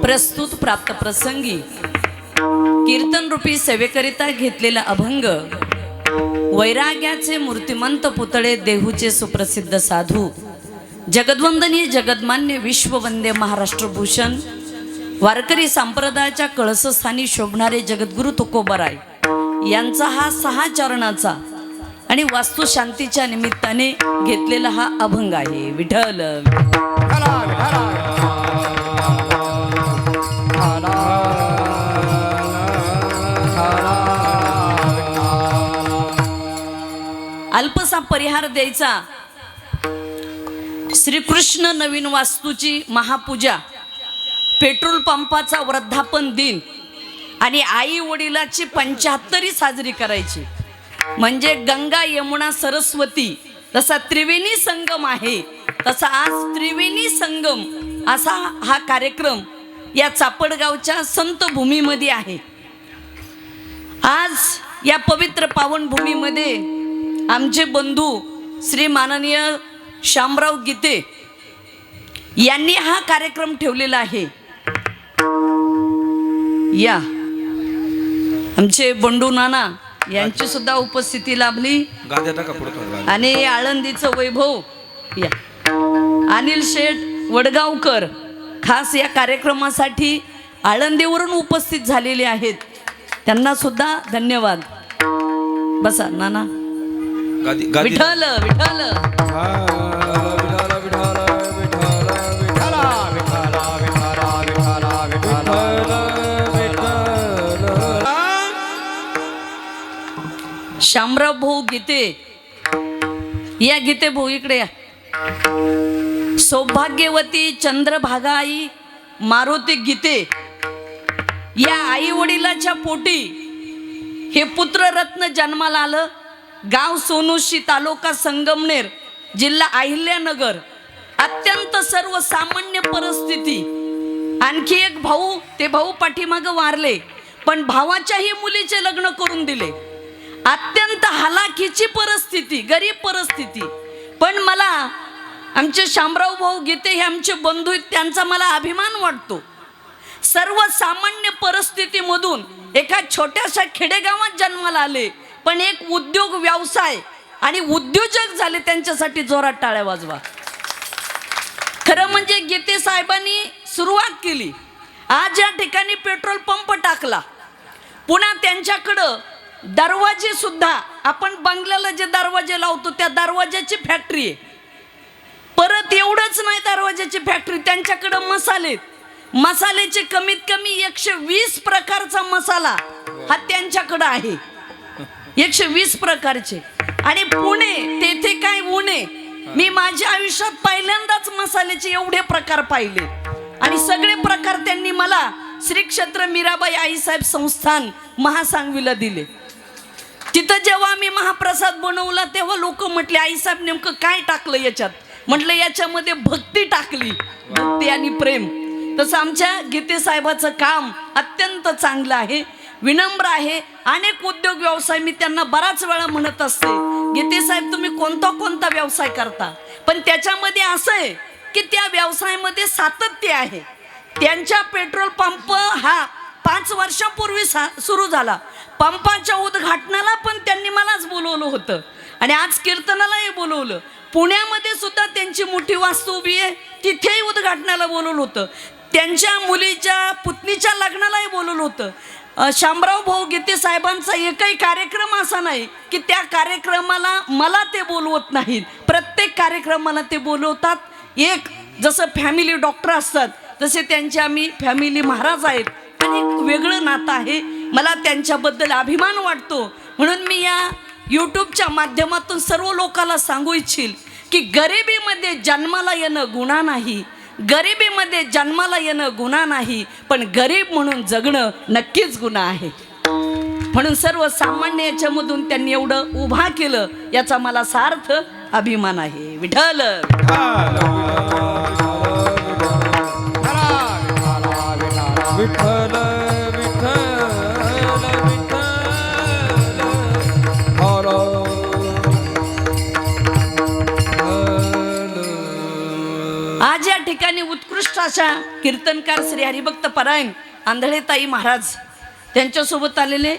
प्रस्तुत प्राप्त प्रसंगी कीर्तन रूपी सेवेकरिता घेतलेला अभंग वैराग्याचे मूर्तिमंत पुतळे देहूचे सुप्रसिद्ध साधू जगद्वंदनीय जगद्मान्य विश्ववंद्य महाराष्ट्रभूषण वारकरी संप्रदायाच्या कळसस्थानी शोभणारे जगद्गुरु तुकोबराय यांचा हा 6 चरणाचा आणि वास्तुशांतीच्या निमित्ताने घेतलेला हा अभंग आहे। विठ्ठल अल्पसा परिहार द्यायचा। श्रीकृष्ण नवीन वास्तूची महापूजा, पेट्रोल पंपाचा वर्धापन दिन आणि आई वडिलाची 75वी साजरी करायची। म्हणजे गंगा यमुना सरस्वती तसा त्रिवेणी संगम आहे, तसा आज त्रिवेणी संगम असा हा कार्यक्रम या चापडगावच्या संत भूमीमध्ये आहे। आज या पवित्र पावन भूमीमध्ये आमचे बंधू श्री माननीय शामराव गीते यांनी हा कार्यक्रम ठेवलेला आहे। या आमचे बंडू नाना यांची सुद्धा उपस्थिती लाभली आणि आळंदीचं वैभव या अनिल शेठ वडगावकर खास या कार्यक्रमासाठी आळंदीवरून उपस्थित झालेले आहेत, त्यांना सुद्धा धन्यवाद। बसा नाना। विठ्ठल विठ्ठल शामराव भाऊ गीते या, गीते भाऊ इकडे या। सौभाग्यवती चंद्रभागाई मारुती गीते या आई वडिलाच्या पोटी हे पुत्र रत्न जन्माला आलं। गाव सोनुशी, तालुका संगमनेर, जिल्हा अहिल्यानगर। अत्यंत सर्वसामान्य परिस्थिती। आणखी एक भाऊ, ते भाऊ पाठीमागं वारले, पण भावाच्याही मुलीचे लग्न करून दिले। अत्यंत हलाखीची परिस्थिती, गरीब परिस्थिती, पण मला आमचे शामराव भाऊ गीते हे आमचे बंधू आहेत, त्यांचा मला अभिमान वाटतो। सर्वसामान्य परिस्थितीमधून एका छोट्याशा खेडेगावात जन्माला आले, पण एक उद्योग व्यवसाय आणि उद्योजक झाले। त्यांच्यासाठी जोरात टाळ्या वाजवा। खरं म्हणजे गीते साहेबांनी सुरुवात केली। आज या ठिकाणी पेट्रोल पंप टाकला। पुन्हा त्यांच्याकडं दरवाजे सुद्धा, आपण बंगल्याला जे दरवाजे लावतो त्या दरवाजाची फॅक्टरी आहे। परत एवढंच नाही, दरवाजाची फॅक्टरी, त्यांच्याकडं मसाल्याचे कमीत कमी 120 प्रकारचा मसाला हा त्यांच्याकडं आहे, 120 प्रकारचे। आणि पुणे तेथे काय उणे, मी माझ्या आयुष्यात पहिल्यांदाच मसाल्याचे एवढे प्रकार पाहिले आणि सगळे प्रकार त्यांनी मला श्री क्षेत्र मीराबाई आईसाहेब संस्थान महासांगवीला दिले। तिथं जेव्हा आम्ही महाप्रसाद बनवला तेव्हा लोक म्हटले, आईसाहेब नेमकं काय टाकलं याच्यात? म्हटलं याच्यामध्ये भक्ती टाकली, भक्ती आणि प्रेम। तसं आमच्या गीते साहेबाचं काम अत्यंत चांगलं आहे, विनम्र आहे। अनेक उद्योग व्यवसाय मी त्यांना बराच वेळा म्हणत असते, गीते साहेब तुम्ही कोणता व्यवसाय करता, पण त्याच्यामध्ये असं आहे की त्या व्यवसायामध्ये सातत्य आहे। त्यांच्या पेट्रोल पंप हा 5 वर्षापूर्वी सुरू झाला। पंपाच्या उद्घाटनाला पण त्यांनी मलाच बोलवलं होतं आणि आज कीर्तनालाही बोलवलं। पुण्यामध्ये सुद्धा त्यांची मोठी वास्तू उभी आहे, तिथेही उद्घाटनाला बोलवलं होतं। त्यांच्या मुलीच्या पुतणीच्या लग्नालाही बोलवलं होतं। शामराव भाऊ गीते साहेबांचा एकही कार्यक्रम असा नाही की त्या कार्यक्रमाला मला ते बोलवत नाहीत, प्रत्येक कार्यक्रमाला ते बोलवतात। एक जसं फॅमिली डॉक्टर असतात तसे त्यांचे आम्ही फॅमिली महाराज आहेत आणि एक वेगळं नातं आहे। मला त्यांच्याबद्दल अभिमान वाटतो। म्हणून मी या यूट्यूबच्या माध्यमातून सर्व लोकांना सांगू इच्छिल की गरिबीमध्ये जन्माला येणं गुन्हा नाही, गरिबीमध्ये जन्माला येणं गुन्हा नाही, पण गरीब म्हणून जगणं नक्कीच गुन्हा आहे। म्हणून सर्वसामान्य याच्यामधून त्यांनी एवढं उभा केलं, याचा मला सार्थ अभिमान आहे। विठ्ठल विठ्ठल आज या ठिकाणी उत्कृष्ट उत्कृष्ट अशा कीर्तनकार श्री हरिभक्त परायण आंधळेताई महाराज त्यांच्यासोबत आलेले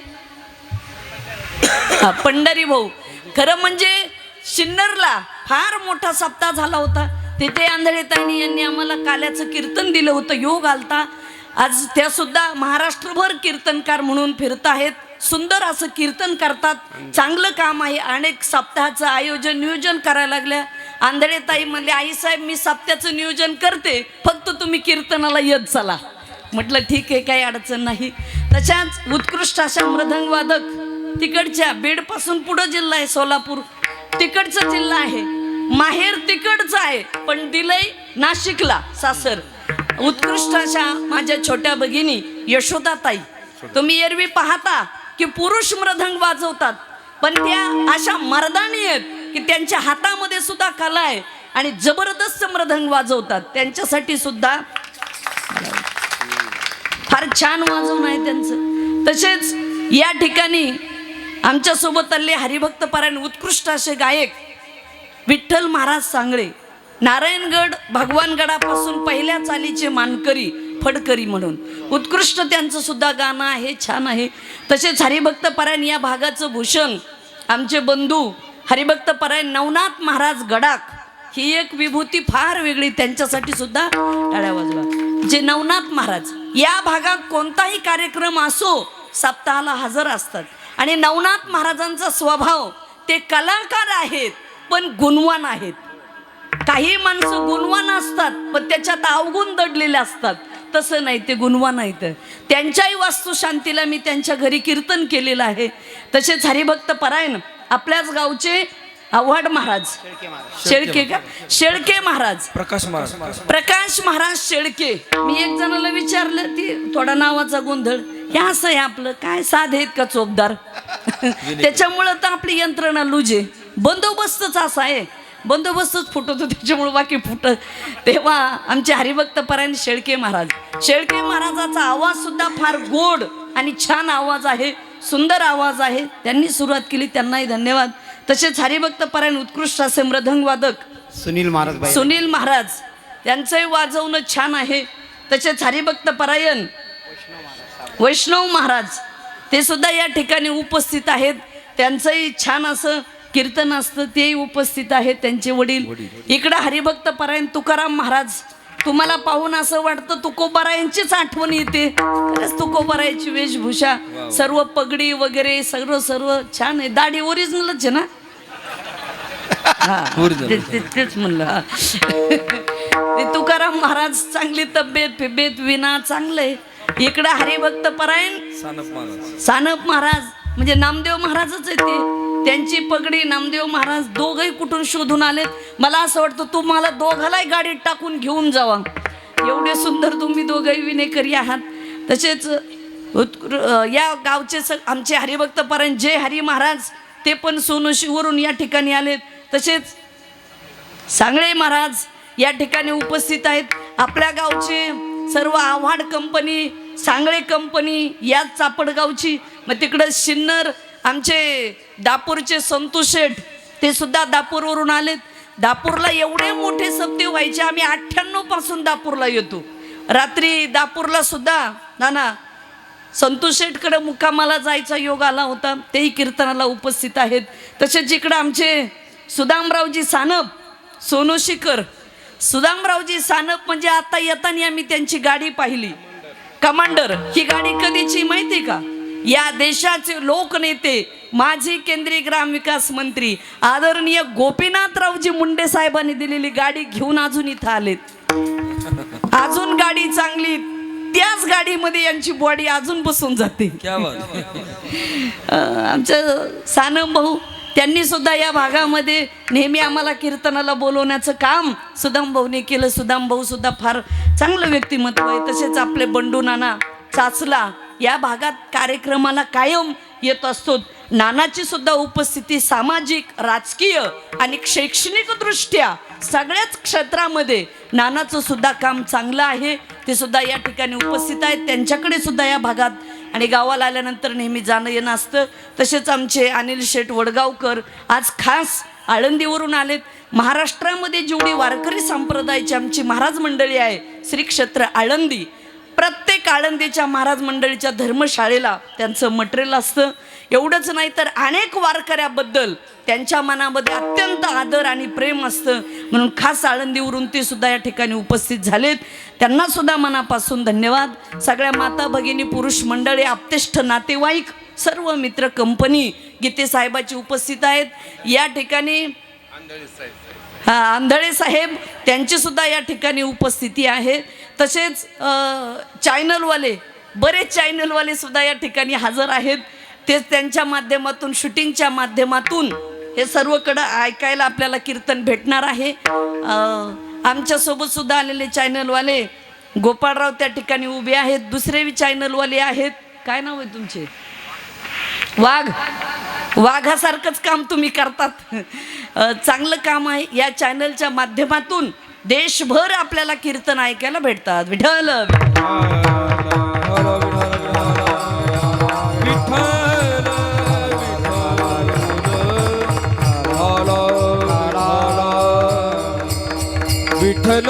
पंढरी भाऊ. खरं म्हणजे शिन्नरला फार मोठा सप्ताह झाला होता, तिथे आंधळेताईंनी यांनी आम्हाला काल्याचं कीर्तन दिलं होतं. योग आलता. आज त्या सुद्धा महाराष्ट्रभर कीर्तनकार म्हणून फिरत आहेत. सुंदर असं कीर्तन करतात. चांगलं काम आहे. अनेक सप्ताहाचं आयोजन नियोजन करायला लागल्या. आंधळेताई म्हणले, आईसाहेब मी सप्त्याचं नियोजन करते, फक्त तुम्ही कीर्तनाला येत चला. म्हटलं ठीक आहे, काही अडचण नाही. तशाच उत्कृष्ट अशा मृदंग वादक तिकडच्या बीडपासून पुढं जिल्हा आहे सोलापूर, तिकडचा जिल्हा आहे. माहेर तिकडचं आहे पण दिलंय नाशिकला सासर. उत्कृष्ट अशा माझ्या छोट्या भगिनी यशोदाताई. तुम्ही एरवी पाहता की पुरुष मृदंग वाजवतात, पण त्या अशा मर्दानी आहेत की त्यांच्या हातामध्ये सुद्धा कला आहे आणि जबरदस्त मृदंग वाजवतात. त्यांच्यासाठी सुद्धा फार छान वाजवणं आहे त्यांचं. तसेच या ठिकाणी आमच्यासोबत आले हरिभक्त परायण उत्कृष्ट असे गायक विठ्ठल महाराज सांगळे, नारायणगड भगवानगडापासून पहिल्या चालीचे मानकरी फडकरी म्हणून उत्कृष्ट त्यांचं सुद्धा गाणं आहे, छान आहे. तसेच हरिभक्त परायण या भागाचं भूषण आमचे बंधू हरिभक्त परायण नवनाथ महाराज गडाख. ही एक विभूती फार वेगळी, त्यांच्यासाठी सुद्धा टाळ्या वाजवा. जे नवनाथ महाराज या भागात कोणताही कार्यक्रम असो सप्ताहाला हजर असतात. आणि नवनाथ महाराजांचा स्वभाव, ते कलाकार आहेत पण गुणवान आहेत. काही माणसं गुणवान असतात पण त्याच्यात अवगुण दडलेले असतात, तसं नाही, ते गुणवान आहेत. त्यांच्याही वास्तुशांतीला मी त्यांच्या घरी कीर्तन केलेलं आहे. तसेच हरिभक्त परायण आपल्याच गावचे आव्हाड महाराज शेळके का शेळके महाराज प्रकाश महाराज शेळके. मी एक जणाला विचारलं, ती थोडा नावाचा गोंधळ, हे असं आहे आपलं काय साधे आहेत का चोपदार? त्याच्यामुळं तर आपली यंत्रणा लुजे. बंदोबस्तच असा आहे, बंदोबस्तच फुटतो त्याच्यामुळे बाकी फुटत. तेव्हा आमचे हरिभक्त परायण शेळके महाराजाचा आवाज सुद्धा फार गोड आणि छान आवाज आहे, सुंदर आवाज आहे. त्यांनी सुरुवात केली, त्यांनाही धन्यवाद. तसेच हरिभक्त परायण उत्कृष्ट असे मृदंग वादक सुनील महाराज त्यांचंही वाजवणं छान आहे. तसेच हरिभक्त परायण वैष्णव महाराज ते सुद्धा या ठिकाणी उपस्थित आहेत. त्यांचंही छान असं कीर्तन असतं, तेही उपस्थित आहेत. त्यांचे वडील इकडं हरिभक्त परायण तुकाराम महाराज. तुम्हाला पाहून असं वाटतं तुकोबारायांचीच आठवण येते. तुकोबारायांची वेशभूषा, सर्व पगडी वगैरे सर्व छान आहे. दाढी ओरिजिनलच आहे ना? तेच म्हणलं. ते तुकाराम महाराज चांगली तब्येत विना चांगलं आहे. इकडं हरिभक्त परायण सानप महाराज म्हणजे नामदेव महाराजच आहे ते. त्यांची पगडी नामदेव महाराज. दोघही कुठून शोधून आलेत. मला असं वाटतं तुम्हाला दोघालाही गाडीत टाकून घेऊन जावा, एवढे सुंदर तुम्ही दोघही विनेकरी आहात. तसेच या गावचे आमचे हरिभक्त परायण जय हरी महाराज ते पण सोनोशीवरून या ठिकाणी आलेत. तसेच सांगळे महाराज या ठिकाणी उपस्थित आहेत. आपल्या गावचे सर्व आव्हाड कंपनी, सांगळे कंपनी याच चापडगावची. मग तिकडं शिन्नर आमचे दापूरचे संतोष शेठ ते सुद्धा दापूरवरून आलेत. दापूरला एवढे मोठे सप्ते व्हायचे. आम्ही 98 पासून दापूरला येतो. रात्री दापूरला सुद्धा नाना संतोष शेठकडे मुक्कामाला जायचा योग आला होता, तेही कीर्तनाला उपस्थित आहेत. तसेच इकडं आमचे सुदामरावजी सानप सोनोशीकर. सुदामरावजी सानप म्हणजे आता येताना आम्ही त्यांची गाडी पाहिली, कमांडर. ही गाडी कधीची माहिती का? या देशाचे लोकनेते माजी केंद्रीय ग्रामविकास मंत्री आदरणीय गोपीनाथरावजी मुंडे साहेबांनी दिलेली गाडी घेऊन अजून इथं आलेत. अजून गाडी चांगली, त्याच गाडीमध्ये यांची बॉडी अजून बसून जाते. आमच्या सानप भाऊ त्यांनी सुद्धा या भागामध्ये नेहमी आम्हाला कीर्तनाला बोलवण्याचं काम सुदाम भाऊने केलं. सुदाम भाऊ सुद्धा फार चांगलं व्यक्तिमत्व आहे. तसेच आपले बंडू नाना चाचला या भागात कार्यक्रमाला कायम येत असतो. नानाची सुद्धा उपस्थिती सामाजिक, राजकीय आणि शैक्षणिक दृष्ट्या सगळ्याच क्षेत्रामध्ये नानाचं सुद्धा काम चांगलं आहे. ते सुद्धा या ठिकाणी उपस्थित आहेत. त्यांच्याकडे सुद्धा या भागात आणि गावाला आल्यानंतर नेहमी जाणं येणं असतं. तसेच आमचे अनिल शेठ वडगावकर आज खास आळंदीवरून आलेत. महाराष्ट्रामध्ये जेवढी वारकरी संप्रदायाची आमची महाराज मंडळी आहे, श्री क्षेत्र आळंदी, प्रत्येक आळंदीच्या महाराज मंडळीच्या धर्मशाळेला त्यांचं मटेरियल असतं. एवढंच नाही तर अनेक वारकऱ्याबद्दल त्यांच्या मनामध्ये अत्यंत आदर आणि प्रेम असतं. म्हणून खास आळंदीवरून ते सुद्धा या ठिकाणी उपस्थित झालेत. त्यांना सुद्धा मनापासून धन्यवाद. सगळ्या माता भगिनी, पुरुष मंडळी, आप्तेष्ट नातेवाईक, सर्व मित्र कंपनी गीते साहेबाची उपस्थित आहेत या ठिकाणी. आंधळे साहेब त्यांची सुद्धा या ठिकाणी उपस्थिती आहे. तसेच चॅनलवाले, बरेच चॅनलवाले सुद्धा या ठिकाणी हजर आहेत. ते त्यांच्या माध्यमातून, शूटिंगच्या माध्यमातून हे सर्वकडं ऐकायला आपल्याला कीर्तन भेटणार आहे. आमच्यासोबत सुद्धा आलेले चॅनलवाले गोपाळराव त्या ठिकाणी उभे आहेत. दुसरे चॅनलवाले आहेत, काय नाव आहे तुमचे? वाघासारखंच काम तुम्ही करतात. चांगलं काम आहे. या चॅनलच्या माध्यमातून देशभर आपल्याला कीर्तन ऐकायला भेटतात. विठ्ठल विठ्ठल विठ्ठल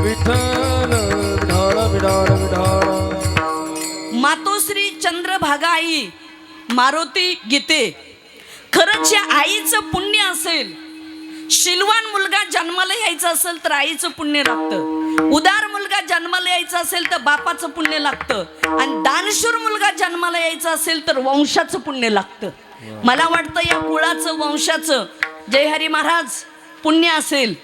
विठ्ठल विठ्ठल विठ्ठल. मातोश्री चंद्रभागाई मारुती गीते, खरंच या आईचं पुण्य असेल. शीलवान मुलगा जन्माला यायचा असेल तर आईचं पुण्य लागतं. उदार मुलगा जन्माला यायचा असेल तर बापाचं पुण्य लागतं. आणि दानशूर मुलगा जन्माला यायचा असेल तर वंशाचं पुण्य लागतं. मला वाटतं या कुळाचं, वंशाचं जय हरी महाराज पुण्य असेल.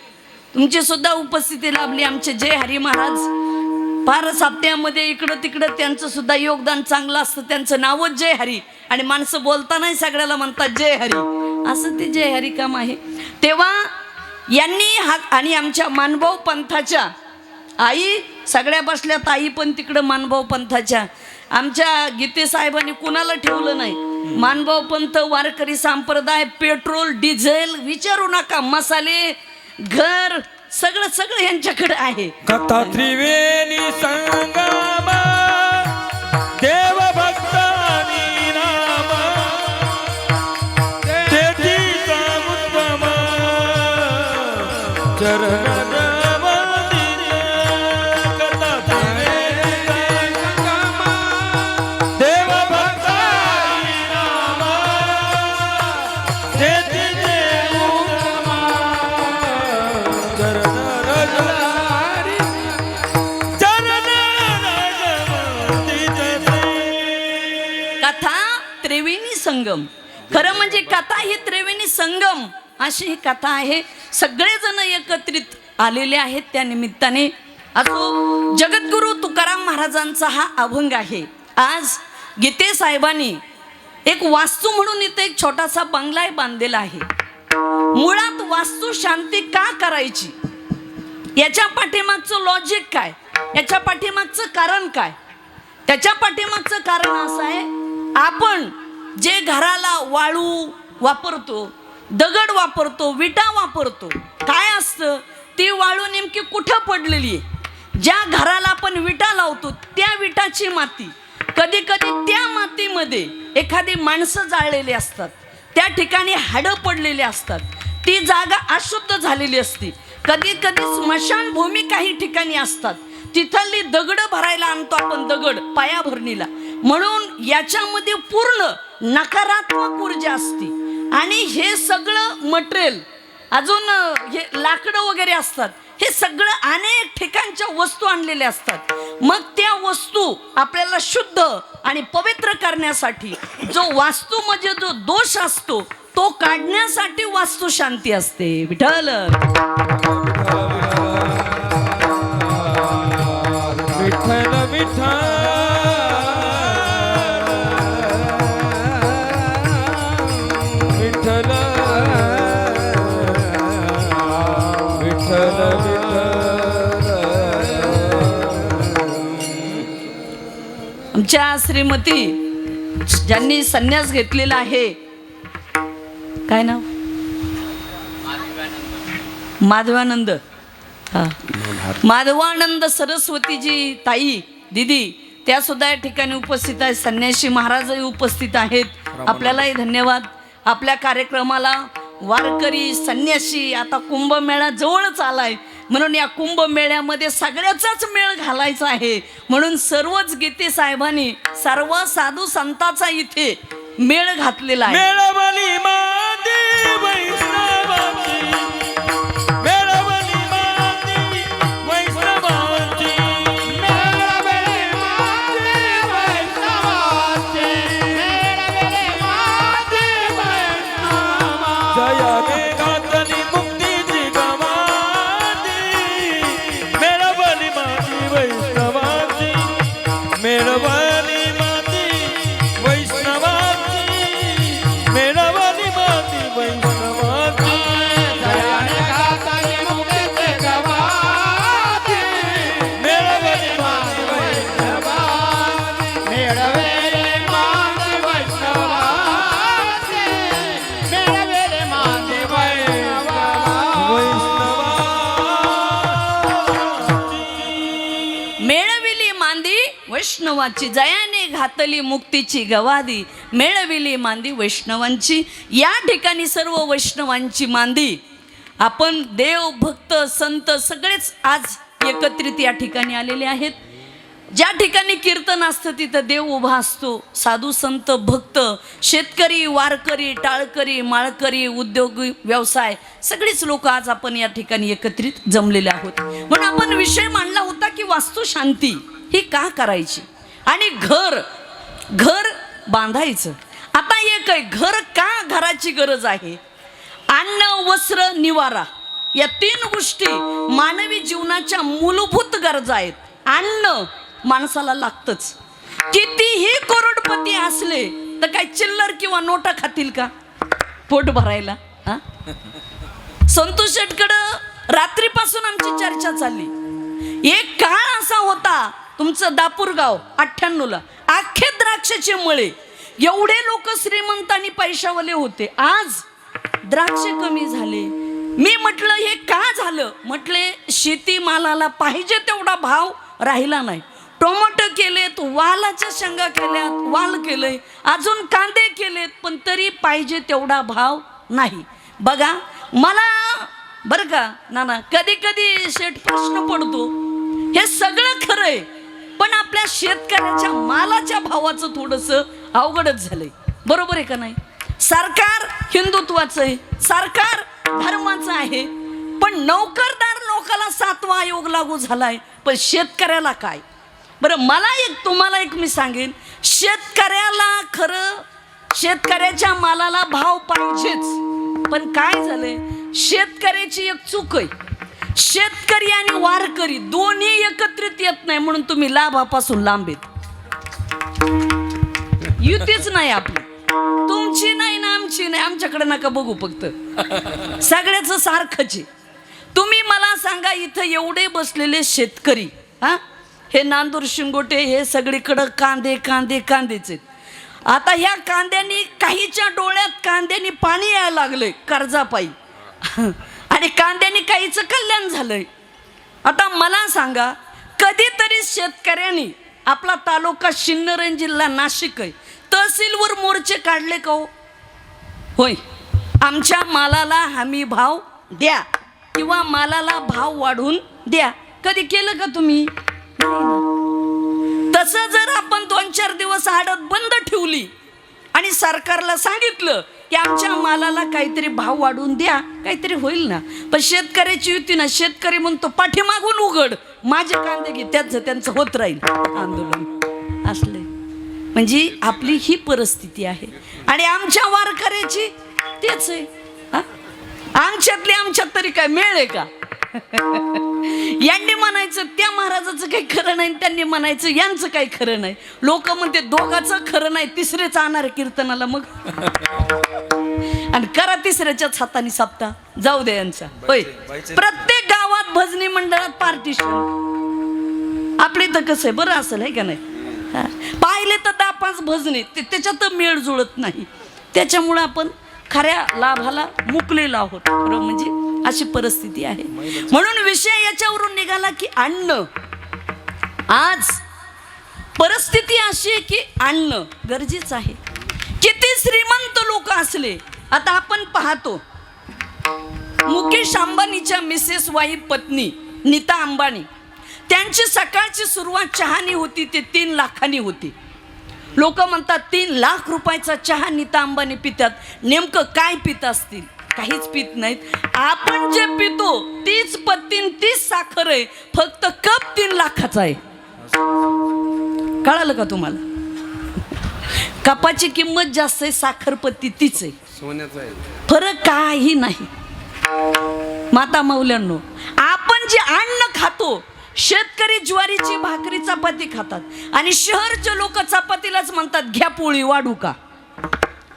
तुमची सुद्धा उपस्थिती लाभली. आमचे जय हरी महाराज फार साप्त्यामध्ये इकडं तिकडं त्यांचं सुद्धा योगदान चांगलं असतं. त्यांचं नावच जय हरी, आणि माणसं बोलतानाही सगळ्याला म्हणतात जय हरी, असं ते जय हरी काम आहे. तेव्हा यांनी हा, आणि आमच्या मानभाऊ पंथाच्या आई सगळ्या बसल्यात, आई पण तिकडं मानभाऊ पंथाच्या. आमच्या गीते साहेबांनी कुणाला ठेवलं नाही. मानभाऊ पंथ, वारकरी संप्रदाय, पेट्रोल डिझेल विचारू नका, मसाले, घर, सगळं सगळं यांच्याकडे आहे. कथा त्रिवेणी संगम देव भक्तानी नाम तेथीचा उत्तम चरण मंदिर. कथा त्रिवेणी संगम देव भक्तानी नाम तेथीचे उत्तम चरण कथा त्रिवेणी संगम. खरं म्हणजे कथा ही त्रिवेणी संगम अशी ही कथा आहे. सगळेजण एकत्रित आलेले आहेत त्या निमित्ताने. असो, जगद्गुरु तुकाराम महाराजांचा हा अभंग आहे. आज गीते साहेबांनी एक वास्तू म्हणून इथे एक छोटासा बंगला बांधलेला आहे. मुळात वास्तू शांती का करायची, याच्या पाठीमागचं लॉजिक काय, याच्या पाठीमागचं कारण काय? त्याच्या पाठीमागचं कारण असं आहे, आपण जे घराला वाळू वापरतो, दगड वापरतो, विटा वापरतो, काय असतं ती वाळू नेमकी कुठं पडलेली आहे? ज्या घराला आपण विटा लावतो त्या विटाची माती, कधी कधी त्या मातीमध्ये एखादी माणसं जाळलेली असतात, त्या ठिकाणी हाडं पडलेली असतात, ती जागा अशुद्ध झालेली असते. कधी कधी स्मशानभूमी काही ठिकाणी असतात, तिथली दगडं भरायला आणतो आपण, दगड पायाभरणीला. म्हणून याच्यामध्ये पूर्ण नकारात्मक ऊर्जा असते. आणि हे सगळं मटेरियल, अजून हे लाकडं वगैरे असतात, हे सगळं अनेक ठिकाणच्या वस्तू आणलेल्या असतात. मग त्या वस्तू आपल्याला शुद्ध आणि पवित्र करण्यासाठी जो वास्तू म्हणजे जो दोष असतो तो काढण्यासाठी वास्तू शांती असते. विठ्ठल विठ्ठल विठ्ठल विठ्ठल विठ्ठल आमच्या श्रीमती ज्यांनी संन्यास घेतलेला आहे, काय नाव? माधवानंद. माधवानंद सरस्वतीजी ताई दिदी त्या सुद्धा या ठिकाणी उपस्थित आहेत. संन्यासी महाराजही उपस्थित आहेत. आपल्यालाही धन्यवाद. आपल्या कार्यक्रमाला वारकरी, संन्यासी, आता कुंभमेळा जवळच आलाय, म्हणून या कुंभमेळ्यामध्ये सगळ्याचाच मेळ घालायचा आहे. म्हणून सर्वच गीते साहेबांनी सर्व साधू संतांचा इथे मेळ घातलेला आहे. मेळवली माती वैष्णवाची, मेळवली माती वैष्णवाची, मेळवली माती वैष्णवाची, मेळवली माती वैष्णवाची. जयाने घातली मुक्तीची गवाती, मेळवली माती वैष्णवाची, मेळवली माती वैष्णवाची, मेळवली माती वैष्णवाची. जयाने घातली मुक्तीची गवाती, मेळवली माती वैष्णवाची, मेळवली माती वैष्णवाची, मेळवली माती वैष्णवाची. मेळविली मांदी वैष्णवाची, जयाने घातली मुक्तीची गवादी, मेळविली मांदी वैष्णवांची. या ठिकाणी सर्व वैष्णवांची मांदी, आपण देव, भक्त, संत सगळेच आज एकत्रित या ठिकाणी आलेले आहेत. ज्या ठिकाणी कीर्तन असतं तिथं देव उभा असतो. साधू संत, भक्त, शेतकरी, वारकरी, टाळकरी, माळकरी, उद्योग, व्यवसाय सगळीच लोक आज आपण या ठिकाणी एकत्रित जमलेले आहोत. म्हणून आपण विषय मांडला होता की वास्तुशांती ही का करायची आणि घर बांधायचं. आता एक आहे, घर का घराची गरज आहे. अन्न, वस्त्र, निवारा या 3 गोष्टी मानवी जीवनाच्या मूलभूत गरजा आहेत. अन्न माणसाला लागतच. कितीही करोडपती असले तर काय चिल्लर किंवा नोटा खातील का पोट भरायला? संतोष शेटकडं रात्रीपासून आमची चर्चा चालली. एक काळ असा होता तुमचं दापूरगाव 98ला अख्खे द्राक्षाचे मळे, एवढे लोक श्रीमंत आणि पैशावाले होते. आज द्राक्ष कमी झाले. मी म्हटलं हे का झालं? म्हटले शेतीमालाला पाहिजे तेवढा भाव राहिला नाही. टोमॅटो केलेत, वालाच्या शेंगा केल्यात, वाल केलंय, अजून कांदे केलेत, पण तरी पाहिजे तेवढा भाव नाही. बघा मला बरं का नाना, कधी कधी शेठ प्रश्न पडतो, हे सगळं खरंय पण आपल्या शेतकऱ्याच्या मालाच्या भावाचं थोडंसं अवघडच झालंय. बरोबर आहे का नाही? सरकार हिंदुत्वाचं आहे, सरकार धर्माचं आहे, पण नोकरदार लोकाला 7वा आयोग लागू झालाय, पण शेतकऱ्याला काय? बरं तुम्हाला एक मी सांगेन, शेतकऱ्याला खरं शेतकऱ्याच्या मालाला भाव पाहिजेच, पण काय झालंय शेतकऱ्याची एक चूक आहे. शेतकरी आणि वारकरी दोन्ही एकत्रित येत नाही, म्हणून तुम्ही लाभापासून लांब येत. युतीच नाही आपली, तुमची नाही ना आमची नाही, आमच्याकडे नका बघू, फक्त सगळ्याच सारखंच आहे. तुम्ही मला सांगा, इथं एवढे बसलेले शेतकरी, हे नांदूर, शिंगोटे, हे सगळीकडं कांदेच आहेत. आता ह्या कांद्यानी काहीच्या डोळ्यात कांद्यानी पाणी यायला लागलंय कर्जापायी, आणि कांद्यानी काहीचं कल्याण झालंय. आता मला सांगा, कधीतरी शेतकऱ्यांनी, आपला तालुका सिन्नर, जिल्हा नाशिक आहे, तहसीलवर मोर्चे काढले का हो? होय, आमच्या मालाला हमी भाव द्या किंवा मालाला भाव वाढवून द्या. कधी केलं का तुम्ही? तसं जर आपण 2-4 दिवस आडत बंद ठेवली आणि सरकारला सांगितलं की आमच्या मालाला काहीतरी भाव वाढवून द्या, काहीतरी होईल ना. पण शेतकऱ्याची युती ना, शेतकरी म्हणतो पाठीमागून उघड, माझे कांदे घे, त्यांचं होत राहील आंदोलन. असले म्हणजे आपली ही परिस्थिती आहे. आणि आमच्या वारकऱ्याची तेच आहे. आमच्यातली आमच्यात तरी काय मेळ आहे का? यांनी म्हणायचं त्या महाराजाचं काही खरं नाही, त्यांनी म्हणायचं यांचं काही खरं नाही. लोक म्हणते दोघाचं खरं नाही, तिसरेच आणणार कीर्तनाला मग, आणि करा तिसऱ्याच्याच हाताने सप्ता जाऊ दे यांचा. होय, प्रत्येक गावात भजनी मंडळात पार्टिशन. आपले तर कसं आहे बरं असेल आहे का नाही? पाहिले तर 10-5 भजने, त्याच्यात मेळ जुळत नाही. त्याच्यामुळं आपण खऱ्या लाभाला मुकलेलो आहोत. खरं म्हणजे अशी परिस्थिती आहे. म्हणून विषय याच्यावरून निघाला की अन्न. आज परिस्थिती अशी आहे की आणणं गरजेचं आहे. किती श्रीमंत लोक असले, आता आपण पाहतो मुकेश अंबानीच्या मिसेस वाईफ पत्नी नीता अंबानी, त्यांची सकाळची सुरुवात चहानी होती, ते 3 लाखांनी होती. लोक म्हणतात 3 लाख रुपयाचा चहा नीता अंबानी पितात. नेमकं काय पित असतील? काहीच पित नाहीत. आपण जे पितो तीच पत्ती तीच साखर आहे, फक्त कप 3 लाखाचा आहे. कळालं का तुम्हाला? कपाची किंमत जास्त आहे, साखर पत्ती तीच आहे, सोन्याचं आहे. फरक काही नाही. माता मौल्यांनो, आपण जे अन्न खातो, शेतकरी ज्वारीची भाकरी चपाती खातात आणि शहरचे लोक चपातीलाच म्हणतात घ्या पोळी वाढू का.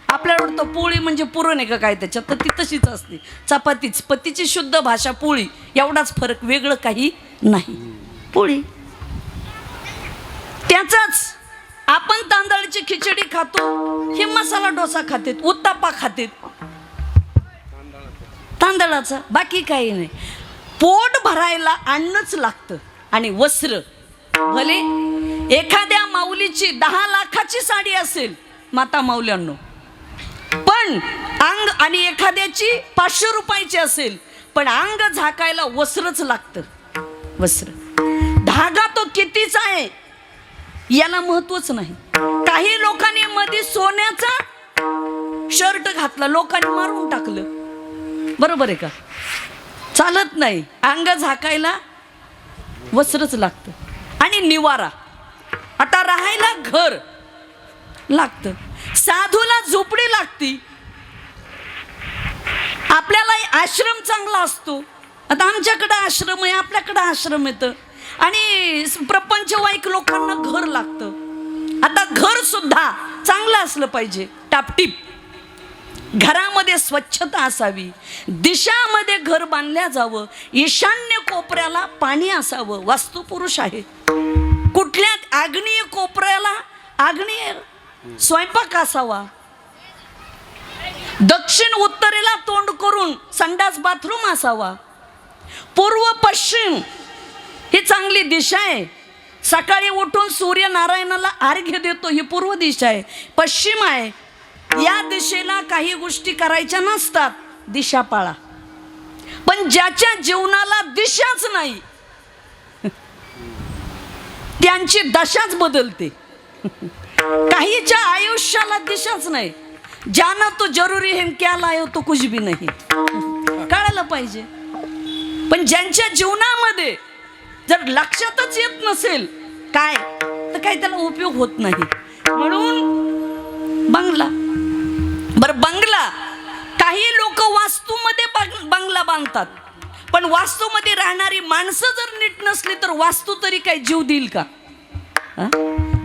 आपल्याला वाटतं पोळी म्हणजे पुरण आहे का काय, त्याच्यात तर ती तशीच असते, चपातीच. पतीची शुद्ध भाषा पोळी, एवढाच फरक, वेगळं काही नाही. पोळी त्याचाच. आपण तांदळाची खिचडी खातो, हे मसाला डोसा खातेत, उत्तापा खातेत तांदळाचा, बाकी काही नाही. पोट भरायला अन्नच लागतं आणि वस्त्र. भले एखाद्या माऊलीची 10 लाखाची साडी असेल माता मौल्यांनो, पण अंग, आणि एखाद्याची 500 रुपयाची असेल, पण अंग झाकायला वस्त्रच लागतं. वस्त्र, धागा तो कितीचा आहे याला महत्वच नाही. काही लोकांनी मध्ये सोन्याचा शर्ट घातला, लोकांनी मारून टाकलं. बरोबर आहे का? चालत नाही. अंग झाकायला वस्त्रच लागतं. आणि निवारा, आता राहायला घर लागतं, साधूला झोपडी लागती. आपल्याला आश्रम चांगला असतो. आता आमच्याकडे आश्रम आहे, आपल्याकडे आश्रम येतं, आणि प्रपंचवाईक लोकांना घर लागतं. आता घर सुद्धा चांगलं असलं पाहिजे, टापटीप. घरामध्ये स्वच्छता असावी, दिशामध्ये घर बांधल्या जावं, ईशान्य कोपऱ्याला पाणी असावं. वास्तुपुरुष आहे. कुठल्या आग्नेय कोपऱ्याला आग्नेय स्वयंपाक असावा. दक्षिण उत्तरेला तोंड करून संडास बाथरूम असावा. पूर्व पश्चिम ही चांगली दिशा आहे. सकाळी उठून सूर्यनारायणाला अर्घ्य देतो, ही पूर्व दिशा आहे. पश्चिम आहे, या दिशेला काही गोष्टी करायच्या नसतात, दिशा पाळा. पण ज्याच्या जीवनाला दिशाच नाही त्यांची दशाच बदलते. काहीच्या आयुष्याला दिशाच नाही. जाना तो जरुरी है क्या लायो तो कुछ भी नाही, कळायला पाहिजे. पण ज्यांच्या जीवनामध्ये जर लक्षातच येत नसेल काय, तर काही त्याला उपयोग होत नाही. म्हणून बंगला, बरं बंगला, काही लोक वास्तूमध्ये बंगला बांधतात, पण वास्तूमध्ये राहणारी माणसं जर नीट नसली तर वास्तू तरी काही जीव देईल का?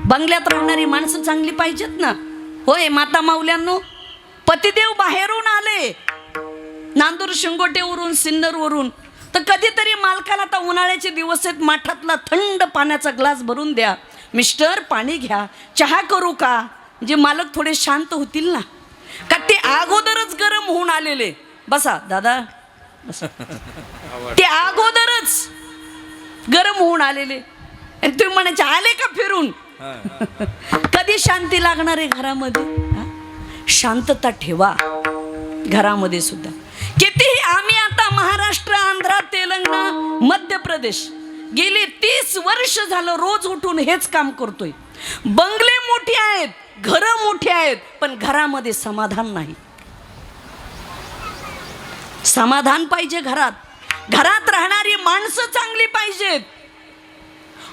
बंगल्यात राहणारी माणसं चांगली पाहिजेत ना. होय माता माऊल्यांनो, पतिदेव बाहेरून आले, नांदूर शिंगोटेवरून, सिन्नरवरून, तर कधीतरी मालकाला, आता उन्हाळ्याचे दिवस आहेत, माठातला थंड पाण्याचा ग्लास भरून द्या. मिस्टर पाणी घ्या, चहा करू का? म्हणजे मालक थोडे शांत होतील ना. का ते अगोदरच गरम होऊन आलेले, बसा दादा बसा, ते अगोदरच गरम होऊन आलेले, आणि तुम्ही म्हणायचे आले का फिरून? कधी शांती लागणार आहे घरामध्ये? शांतता ठेवा घरामध्ये सुद्धा. कितीही आम्ही आता महाराष्ट्र, आंध्र, तेलंगणा, मध्य प्रदेश गेली 30 वर्ष झालं रोज उठून हेच काम करतोय. बंगले मोठे आहेत, घरं मोठी आहेत, पण घरामध्ये समाधान नाही. समाधान पाहिजे घरात. घरात राहणारी माणसं चांगली पाहिजेत.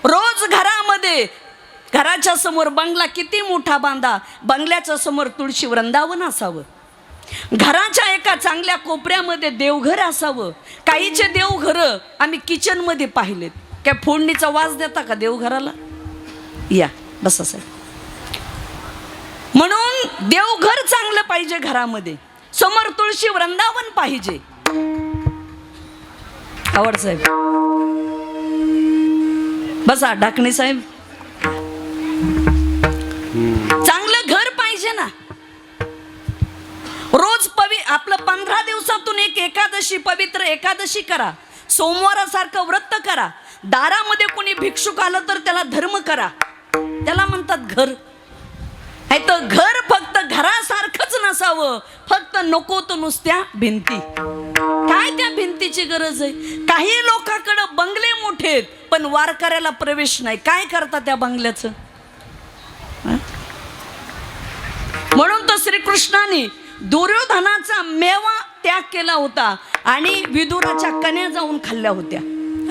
रोज घरामध्ये, घराच्या समोर बंगला किती मोठा बांधा, बंगल्याच्या समोर तुळशी वृंदावन असावं. घराच्या एका चांगल्या कोपऱ्यामध्ये देवघर असावं. काहीचे देवघर आम्ही किचनमध्ये पाहिलेत. काय फोडणीचा वास देता का देवघराला? या बस असं. म्हणून देवघर चांगलं पाहिजे घरामध्ये, समोर तुळशी वृंदावन पाहिजे. आवड साहेब बसा, ढाकणे साहेब, चांगलं घर पाहिजे ना. रोज आपलं 15 दिवसातून एक एकादशी, पवित्र एकादशी करा. सोमवारासारखं व्रत करा. दारामध्ये कोणी भिक्षुक आलं तर त्याला धर्म करा. त्याला म्हणतात घर. आहे तर घर फक्त घरासारखंच नसावं, फक्त नको तर नुसत्या भिंती. काय त्या भिंतीची गरज आहे? काही लोकांकडे बंगले मोठे आहेत पण वारकऱ्याला प्रवेश नाही. काय करता त्या बंगल्याचं? म्हणून तर श्रीकृष्णाने दुर्योधनाचा मेवा त्याग केला होता आणि विदुराच्या कन्या जाऊन खाल्ल्या होत्या.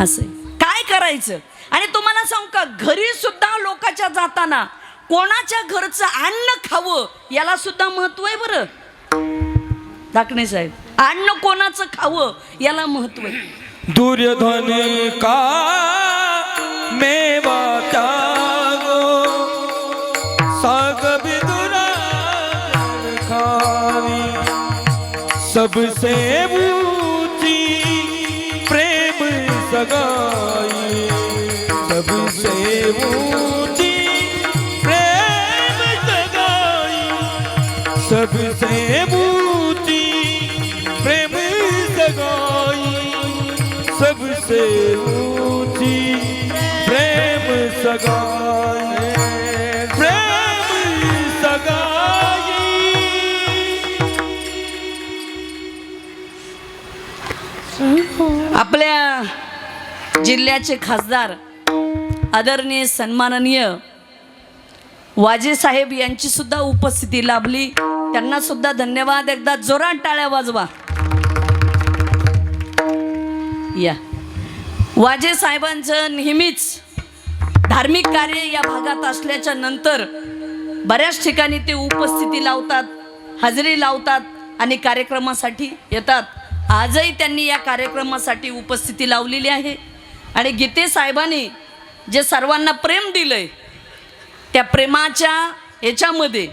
असं काय करायचं? आणि तुम्हाला सांगू का, घरी सुद्धा लोकांच्या जाताना कोणाच्या घरचं अन्न खावं याला सुद्धा महत्व आहे बरं. धाकणे साहेब, अन्न कोणाचं खावं याला महत्व आहे. दुर्योधन का मेवा त्यागो साग विदुरा खावी सबसे ऊंची प्रेम सगाई सबसे ऊंची प्रेम सगाई सबसे ऊंची प्रेम सगाई सबसे ऊंची प्रेम सगाई प्रेम सगाई. आपल्या जिल्ह्याचे खासदार आदरणीय सन्माननीय वाजे साहेब यांची सुद्धा उपस्थिती लाभली. त्यांना सुद्धा धन्यवाद. एकदा जोरात टाळ्या वाजवा. या वाजे साहेबांचं नेहमीच धार्मिक कार्य या भागात असल्याच्या नंतर बऱ्याच ठिकाणी ते उपस्थिती लावतात, हजेरी लावतात आणि कार्यक्रमासाठी येतात. आजही त्यांनी या कार्यक्रमासाठी उपस्थिती लावलेली आहे. आणि गीते साहेबांनी जे सर्वांना प्रेम दिलंय त्या प्रेमाच्या याच्यामध्ये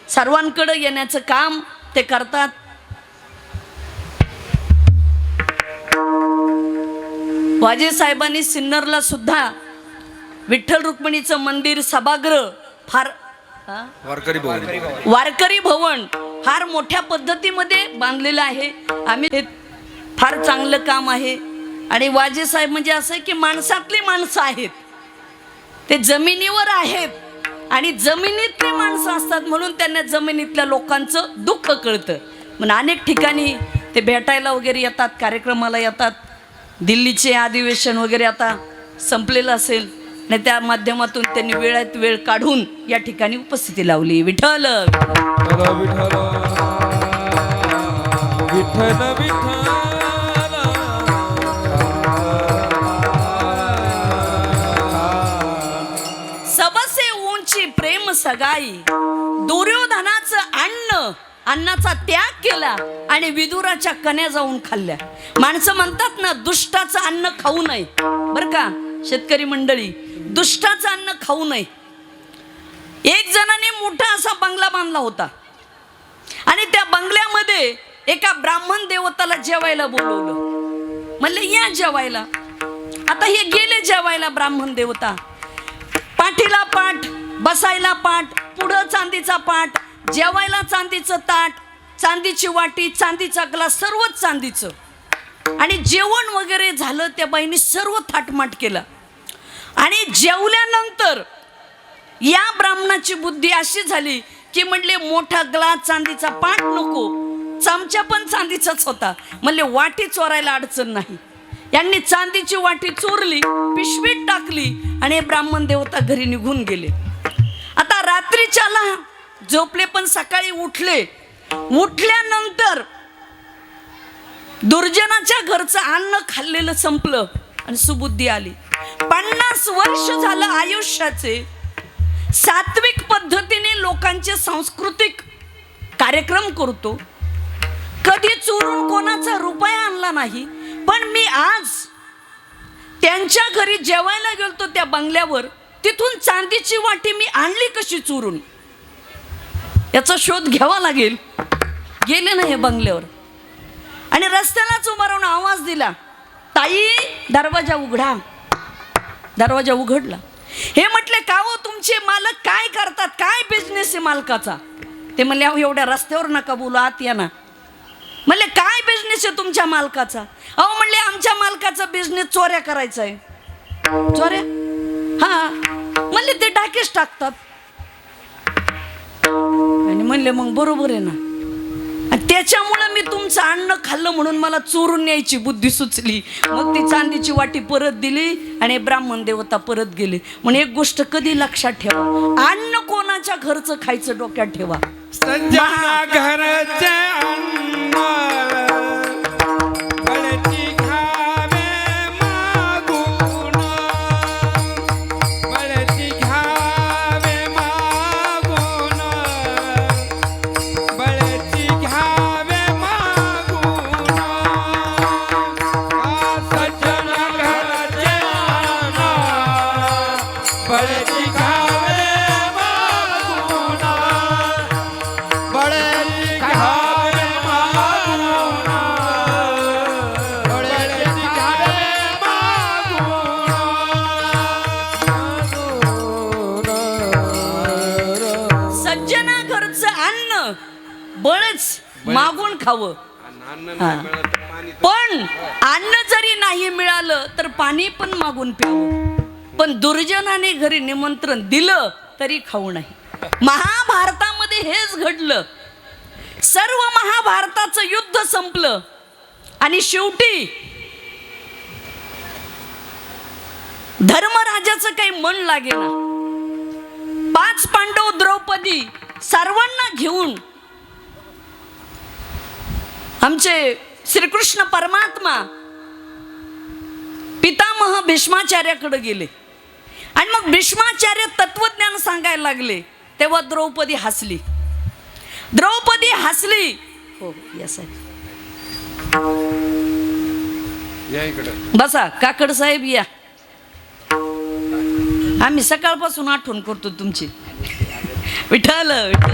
सर्वांकडे येण्याचं काम ते करतात. वाजे साहेबांनी सिन्नरला सुद्धा विठ्ठल रुक्मिणीचं मंदिर सभागृह फार वारकरी भवन फार मोठ्या पद्धतीमध्ये बांधलेलं आहे. आम्ही ते फार चांगलं काम आहे. आणि वाजे साहेब म्हणजे असं आहे की माणसातली माणसं आहेत, ते जमिनीवर आहेत आणि जमिनीतली माणसं असतात म्हणून त्यांना जमिनीतल्या लोकांचं दुःख कळतं. म्हणून अनेक ठिकाणी ते भेटायला वगैरे येतात, कार्यक्रमाला येतात. दिल्लीचे अधिवेशन वगैरे आता संपलेलं असेल आणि त्या माध्यमातून त्यांनी वेळात वेळ काढून या ठिकाणी उपस्थिती लावली. विठ्ठल विठ्ठल विठ्ठल विठ्ठल सबसे उंची प्रेम सगाई. दुर्योधनाचं अन्नाचा त्याग केला आणि विदुराच्या कन्या जाऊन खाल्ल्या. माणसं म्हणतात ना, दुष्टाचं अन्न खाऊ नये. बरं का शेतकरी मंडळी, दुष्टाचं अन्न खाऊ नये. एक जणाने मोठा असा बंगला बांधला होता आणि त्या बंगल्यामध्ये एका ब्राह्मण देवताला जेवायला बोलवलं. म्हणले या जेवायला. आता हे गेले जेवायला ब्राह्मण देवता. पाठीला पाठ, बसायला पाठ, पुढं चांदीचा पाठ, जेवायला चांदीचं ताट, चांदीची वाटी, चांदीचा ग्लास, सर्वच चांदीचं. आणि जेवण वगैरे झालं. त्या बाईने सर्व थाटमाट केलं. आणि जेवल्यानंतर या ब्राह्मणाची बुद्धी अशी झाली की म्हणले मोठा ग्लास, चांदीचा पाट नको, चमचा पण चांदीचाच होता. म्हणले वाटी चोरायला अडचण नाही. यांनी चांदीची वाटी चोरली, पिशवीत टाकली आणि ब्राह्मण देवता घरी निघून गेले. आता रात्रीच्याला झोपले पण सकाळी उठले. उठल्यानंतर दुर्जनाच्या घरचं अन्न खाल्लेलं संपलं आणि सुबुद्धी आली. 50 वर्ष झालं आयुष्याचे सात्विक पद्धतीने लोकांचे सांस्कृतिक कार्यक्रम करतो, कधी चोरून कोणाचा रुपया आणला नाही. पण मी आज त्यांच्या घरी जेवायला गेलतो त्या बंगल्यावर, तिथून चांदीची वाटी मी आणली कशी चोरून याचा शोध घ्यावा लागेल. गेले ना हे बंगल्यावर आणि रस्त्यालाच उभा राहून आवाज दिला, ताई दरवाजा उघडा. दरवाजा उघडला. हे म्हटले का हो तुमचे मालक काय करतात, काय बिझनेस आहे मालकाचा? ते म्हणले अहो एवढ्या रस्त्यावर नका बोलू, आत या ना. म्हणले काय बिझनेस आहे तुमच्या मालकाचा? अहो म्हणले आमच्या मालकाचा बिझनेस चोऱ्या करायचा आहे. चोऱ्या? हा. म्हणले ते डाकेच टाकतात. आणि म्हणले मग बरोबर आहे ना. आणि त्याच्यामुळे मी तुमचं अन्न खाल्लं म्हणून मला चोरून न्यायची बुद्धी सुचली. मग ती चांदीची वाटी परत दिली आणि ब्राह्मण देवता परत गेले. म्हणून एक गोष्ट कधी लक्षात ठेवा, अन्न कोणाच्या घरचं खायचं डोक्यात ठेवा. सज्जना घरचे अन्न बळची घ्यावे मागून, बळची घ्यावे मागून, बळची घ्यावे मागून. सज्जना घरचे अन्न बळची घ्यावे मागून, बळची घ्यावे मागून, बळची घ्यावे मागून. सज्जना घरचं अन्न बळच मागून खावं. हा. पण अन्न जरी नाही मिळालं तर पाणी पण मागून प्यावं. पण दुर्जनाने घरी निमंत्रण दिलं तरी खाऊ नाही. महाभारतामध्ये हेच घडलं. सर्व महाभारताचं युद्ध संपलं आणि शेवटी धर्मराजाचं काही मन लागेना. 5 पांडव, द्रौपदी सर्वांना घेऊन आमचे श्रीकृष्ण परमात्मा पितामह भीष्माचार्याकडे गेले. आणि मग भीष्माचार्य तत्वज्ञान सांगायला लागले. तेव्हा द्रौपदी हसली. द्रौपदी हसली. हो या साहेब या इकडे. बसा. काकड साहेब या. आम्ही सकाळपासून आठवण करतो तुमची. विठ्ठल विठ्ठल.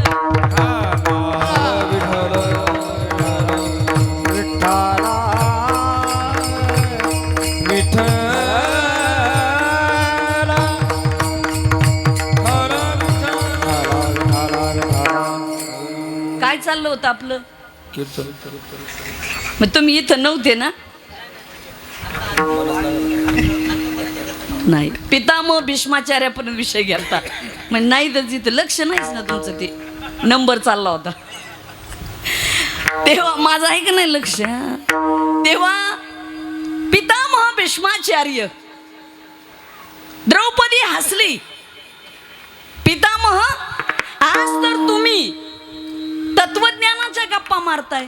काय चाललं होतं आपलं? मग तुम्ही इथं नव्हते ना? नाही. पितामह भीष्माचार्यापर्यंत विषय गेलता. मग नाही तर तिथं लक्ष नाहीच ना तुमचं. ते नंबर चालला होता तेव्हा माझं आहे का नाही लक्ष. तेव्हा पितामह भीष्माचार्य, द्रौपदी हसली. पितामह, आज तर तुम्ही तत्वज्ञानाच्या गप्पा मारताय,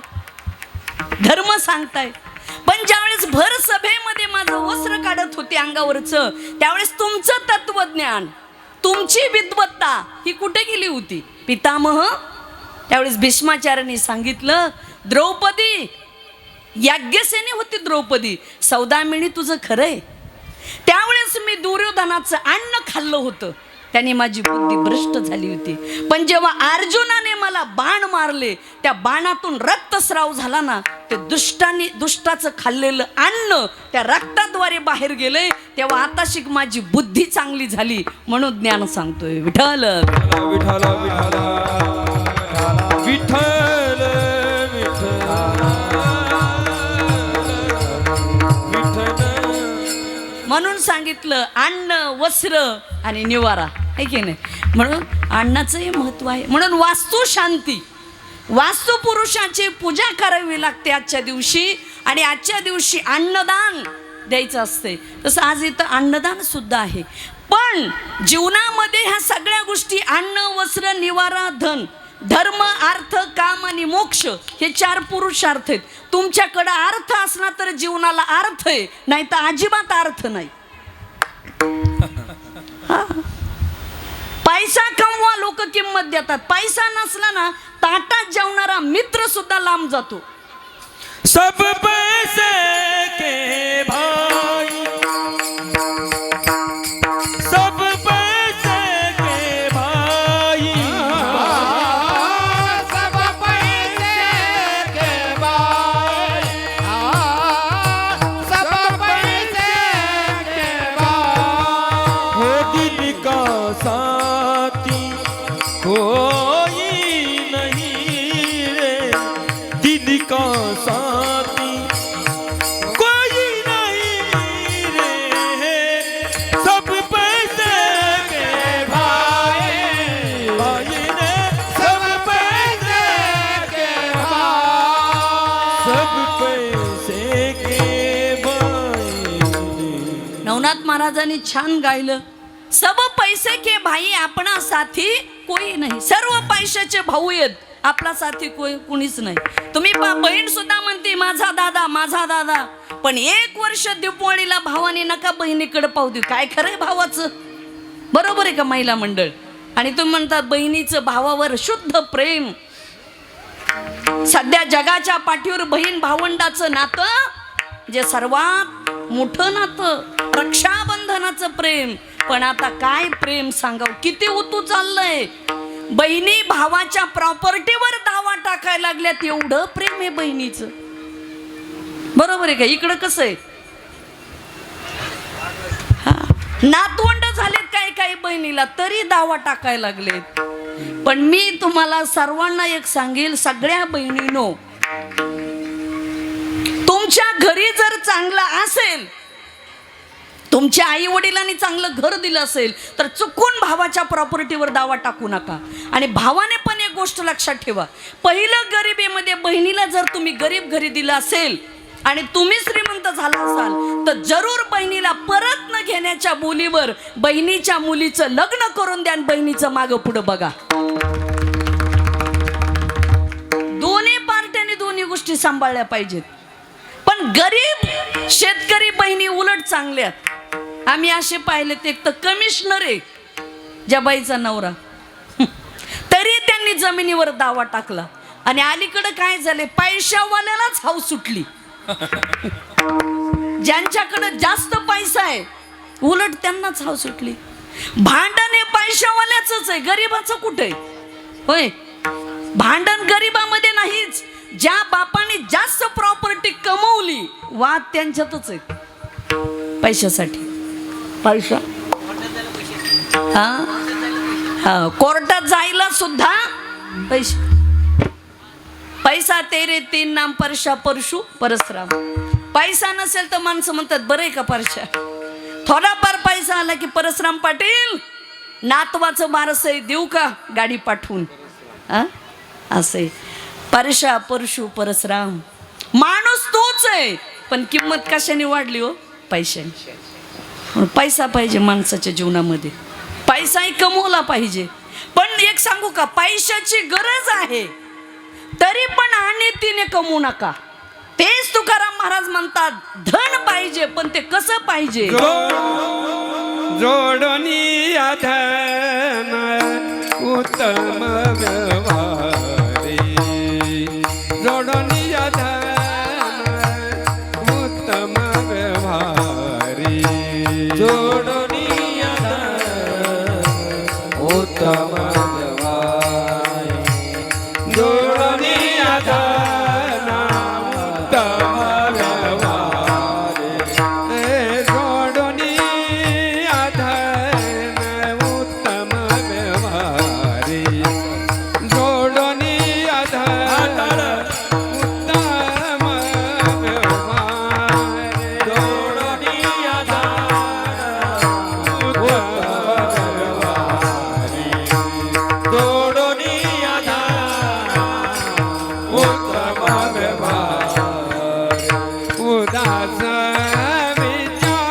धर्म सांगताय, पण ज्यावेळेस भर सभेमध्ये माझं वस्त्र काढत होते अंगावरचं, त्यावेळेस तुमचं तत्वज्ञान, तुमची विद्वत्ता ही कुठे गेली होती पितामह? त्यावेळेस भीष्माचार्यांनी सांगितलं, द्रौपदी, याज्ञसेनी होती द्रौपदी, सौदामिनी तुझं खरंय. त्यावेळेस मी दुर्योधनाचं अन्न खाल्लं होतं, त्याने माझी बुद्धी भ्रष्ट झाली होती. पण जेव्हा अर्जुनाने मला बाण मारले, त्या बाणातून रक्तस्राव झाला ना, ते दुष्टाचं खाल्लेलं अन्न त्या रक्ताद्वारे बाहेर गेले, तेव्हा आता शिक माझी बुद्धी चांगली झाली. म्हणून ज्ञान सांगतोय. विठ्ठल विठ्ठल विठ्ठल विठ्ठल विठ्ठल. म्हणून सांगितलं अन्न, वस्त्र आणि निवारा, आहे की नाही? म्हणून अन्नाचंही महत्व आहे. म्हणून वास्तू शांती, वास्तू पुरुषाची पूजा करावी लागते आजच्या दिवशी. आणि आजच्या दिवशी अन्नदान द्यायचं असते. तसं आज इथं अन्नदान सुद्धा आहे. पण जीवनामध्ये ह्या सगळ्या गोष्टी, अन्न, वस्त्र, निवारा, धन, धर्म, अर्थ, काम आणि मोक्ष, हे 4 पुरुषार्थ आहेत. तुमच्याकडं अर्थ असला तर जीवनाला अर्थ आहे, नाही तर अजिबात अर्थ नाही. पैसा कमवा, लोक किंमत देतात. पैसा नसला ना, ताटात जेवणारा मित्र सुद्धा लांब जातो. सब पैसे के भाई, सब पैसे के भाई, सब पैसे के भाई, सब पैसे के भाई. हो दिल का साथी कोई नहीं रे, दिल का साथी कोई नहीं रे. महाराजांनी छान गायलं, सब पैसे के भाई आपणा साथी कोई नाही. सर्व पैशाचे भाऊ आहेत, आपला साथी कोणीच नाही. तुम्ही बहीण सुद्धा म्हणते माझा दादा माझा दादा, पण 1 वर्ष दीपावळीला भावाने नका बहिणीकडे पाहू देऊ. काय खरंय भावाचं? बरोबर आहे का महिला मंडळ? आणि तुम्ही म्हणतात बहिणीचं भावावर शुद्ध प्रेम. सध्या जगाच्या पाठीवर बहीण भावंडाचं नातं जे सर्वात मोठं नातं, रक्षाबंधनाचं प्रेम. पण आता काय प्रेम सांगाव, किती उतू चाललंय. बहिणी भावाच्या प्रॉपर्टीवर दावा टाकायला लागल्यात, एवढं प्रेम आहे बहिणीचं. बरोबर आहे का? इकडं कसं आहे, नातवंड झालेत काही काही बहिणीला तरी दावा टाकायला लागलेत. पण मी तुम्हाला सर्वांना एक सांगेल, सगळ्या बहिणीनो, तुमच्या घरी जर चांगलं असेल, तुमच्या आई वडिलांनी चांगलं घर दिलं असेल, तर चुकून भावाच्या प्रॉपर्टीवर दावा टाकू नका. आणि भावाने पण एक गोष्ट लक्षात ठेवा, पहिलं गरिबीमध्ये बहिणीला जर तुम्ही गरीब घरी दिलं असेल आणि तुम्ही श्रीमंत झाला असाल, तर जरूर बहिणीला परत न घेण्याच्या बोलीवर बहिणीच्या मुलीचं लग्न करून द्या. बहिणीचं मागं पुढं बघा. दोन्ही पार्ट्याने दोन्ही गोष्टी सांभाळल्या पाहिजेत. पण गरीब शेतकरी बहिणी उलट चांगल्या. आम्ही असे पाहिले, ते एक तर कमिशनर आहे ज्या बाईचा नवरा, तरी त्यांनी जमिनीवर दावा टाकला. आणि अलीकडे काय झाले, पैशावाल्यालाच हाव सुटली. ज्यांच्याकडे जास्त पैसा आहे उलट त्यांनाच हाव सुटली. भांडण हे पैशावाल्याच आहे, गरीबाचं कुठे होय? भांडण गरीबामध्ये नाहीच. ज्या बापाने जास्त प्रॉपर्टी कमवली, वाद त्यांच्यातच आहे पैशासाठी. पैसा हा कोर्टात जायला सुद्धा पैसे. पैसा तेरे 3 नाम, परशा परशु परसराम. पैसा नसेल तर माणसं म्हणतात बरं का परशा. थोडाफार पैसा आला की परसराम पाटील नातवाचं बारस आहे, देऊ का गाडी पाठवून? असे परशा परशु परसराम. माणूस तोच आहे, पण किंमत कशाने वाढली हो? पैशाने. पैसा पाहिजे माणसाच्या जीवनामध्ये, पैसाही कमवला पाहिजे. पण एक सांगू का, पैशाची गरज आहे तरी पण अनितीने कमवू नका. तेच तुकाराम महाराज म्हणतात, धन पाहिजे पण ते कसं पाहिजे? जोडणी धन उत्तम व्यवहारी. जोडणी धन उत्तम व्यवहारी. जोडणी धन उत्तम व्यवहारी. जोडणी धन उत्तम व्यवहारी. जोडणी धन उत्तम व्यवहारी. जोडणी धन उत्तम व्यवहारी. जोडणी उदास विचार वेचकरी.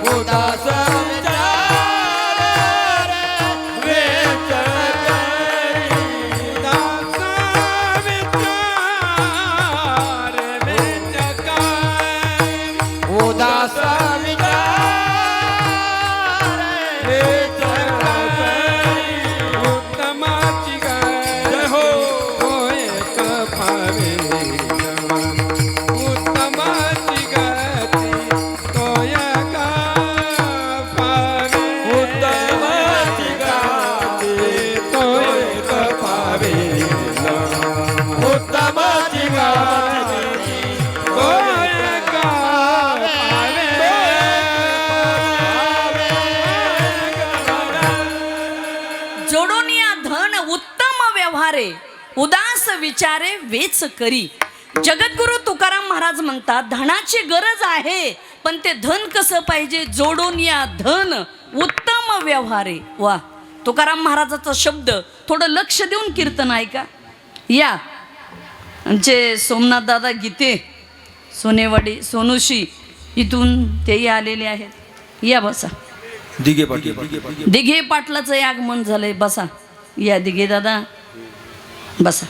उदास विचार वेचकरी. उदास विचार वेचकरी. उदास विचार वेचकरी. उत्तमाची जय हो एक पावे. उत्तमाची गती तो एक पावे. उत्तमाची गती तो एक पावे. उत्तमाची गती तो एक पावे. जोडून या धन उत्तम व्यवहारे, उदास विचारे वेच करी. जगद्गुरु तुकाराम महाराज म्हणतात, धनाची गरज आहे पण ते धन कसं पाहिजे? जोडून या धन उत्तम व्यवहारे. वा, तुकाराम महाराजाचा शब्द थोडं लक्ष देऊन कीर्तन ऐका. या आमचे सोमनाथ दादा गीते सोनेवाडी सोनुशी इथून तेही आलेले आहेत. या बसा. दिघे पाटील. दिघे पाटलाचं आगमन झालंय. बसा. या दिघे दादा बसा.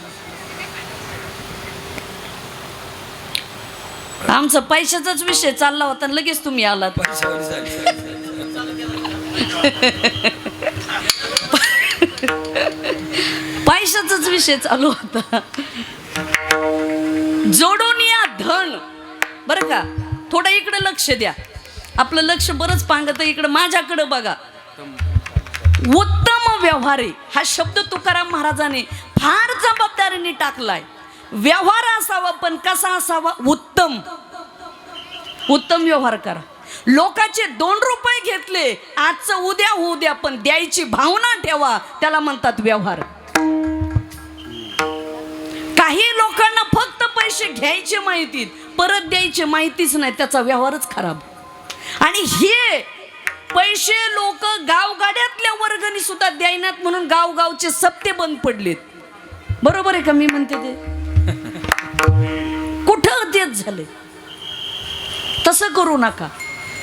आमचा पैशाचाच विषय चालला होता लगेच तुम्ही आलात. पैशाचाच विषय चालू होता. जोडून या धन. बरं का, थोडं इकडे लक्ष द्या. आपलं लक्ष बरंच पांगत इकडे माझ्याकडे बघा. उत्तम व्यवहार हा शब्द तुकाराम महाराजांनी फार जबाबदारीने टाकलाय. व्यवहार असावा, पण कसा असावा? उत्तम. उत्तम व्यवहार करा. लोकांचे 2 रुपये घेतले, आजचं उद्या होऊ द्या, पण द्यायची भावना ठेवा, त्याला म्हणतात व्यवहार. काही लोकांना फक्त पैसे घ्यायचे माहितीत, परत द्यायचे माहितीच नाही, त्याचा व्यवहारच खराब. आणि हे पैसे लोक गावगाड्यातल्या वर्गणी सुद्धा द्यायनात म्हणून गावगावचे सप्ते बंद पडलेत. बरोबर आहे का मी म्हणते ते? कुठं तेच झाले. तसं करू नका.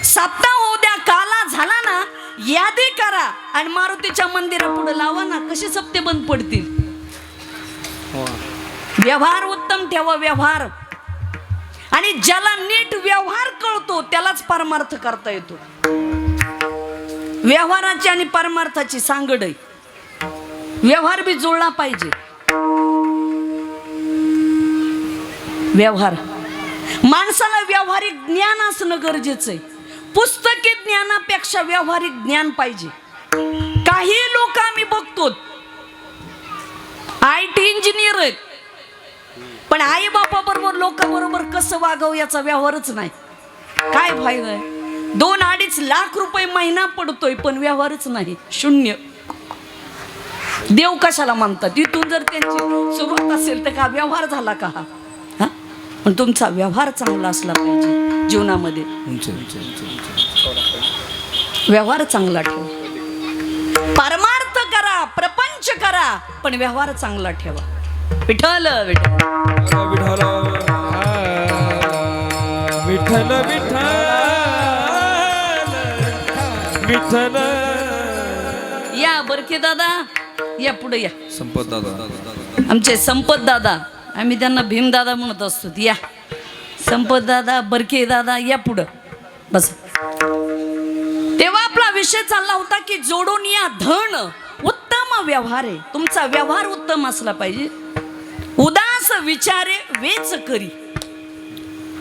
सप्ताह होऊ द्या, काला झाला ना, यादी करा आणि मारुतीच्या मंदिरापुढे लावा ना, कसे सप्ते बंद पडतील. व्यवहार उत्तम ठेवा. व्यवहार. आणि ज्याला नीट व्यवहार कळतो त्यालाच परमार्थ करता येतो. व्यवहाराची आणि परमार्थाची सांगड आहे. व्यवहार बी जुळला पाहिजे. व्यवहार. माणसाला व्यावहारिक ज्ञान असणं गरजेचं आहे. पुस्तकी ज्ञानापेक्षा व्यावहारिक ज्ञान पाहिजे. काही लोक आम्ही बघतो IT इंजिनियर आहेत, पण आई बापा बरोबर लोकांबरोबर कसं वागावं याचा व्यवहारच नाही. काय फायदा आहे? 2-2.5 लाख रुपये महिना पडतोय, पण व्यवहारच नाही. शून्य. देव कशाला मानतात? इथून जर त्यांची सुरुवात असेल तर का व्यवहार झाला का हा? पण तुमचा व्यवहार चांगला असला पाहिजे जीवनामध्ये. व्यवहार चांगला ठेवा. परमार्थ करा, प्रपंच करा, पण व्यवहार चांगला ठेवा. विठ्ठल विठ्ठल विठ्ठल विठ्ठल. या बरके दादा, या पुढे या. संपत दादा. आमचे संपत दादा, आम्ही त्यांना भीम दादा म्हणत असतो. या संपत दादा, बरके दादा, या पुढं बस. तेव्हा आपला विषय चालला होता की जोडून या धन. उत्तम व्यवहार आहे. तुमचा व्यवहार उत्तम असला पाहिजे. उदास विचारे वेच करी.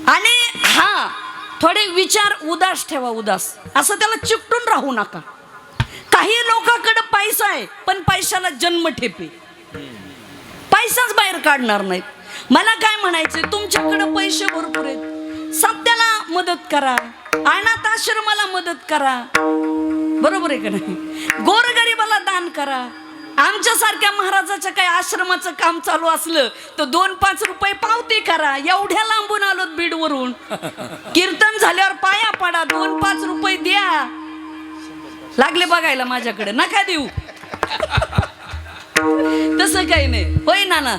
आणि हा थोडे विचार उदास ठेवा. उदास असं त्याला चिकटून राहू नका. काही लोकांकडे पैसा आहे, पण पैशाला जन्म ठेपे. पैसाच बाहेर काढणार नाहीत. मला काय म्हणायचंय, तुमच्याकडे पैसे भरपूर आहेत, सत्याला मदत करा, अनाथ आश्रमाला मदत करा. बरोबर आहे का नाही? गोरगरिबाला दान करा. आमच्यासारख्या महाराजाच्या काही आश्रमाचं काम चालू असलं तर 2-5 रुपये पावती करा. एवढ्या लांबून आलो बीडवरून, कीर्तन झाल्यावर पाया पडा, 2-5 रुपये द्या. लागले बघायला माझ्याकडे, नका देऊ. तसं काही नाही. होय नाना,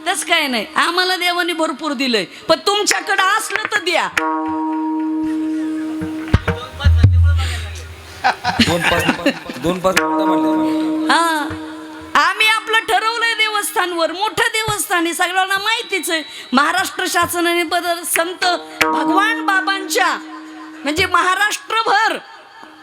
तसं काही नाही. आम्हाला देवाने भरपूर दिलंय, पण तुमच्याकडे असलं तर द्या. 2-5 हा, आम्ही आपलं ठरवलंय देवस्थानवर. मोठं देवस्थान आहे, सगळ्यांना माहितीच आहे. महाराष्ट्र शासनाने बदल संत भगवान बाबांच्या म्हणजे महाराष्ट्रभर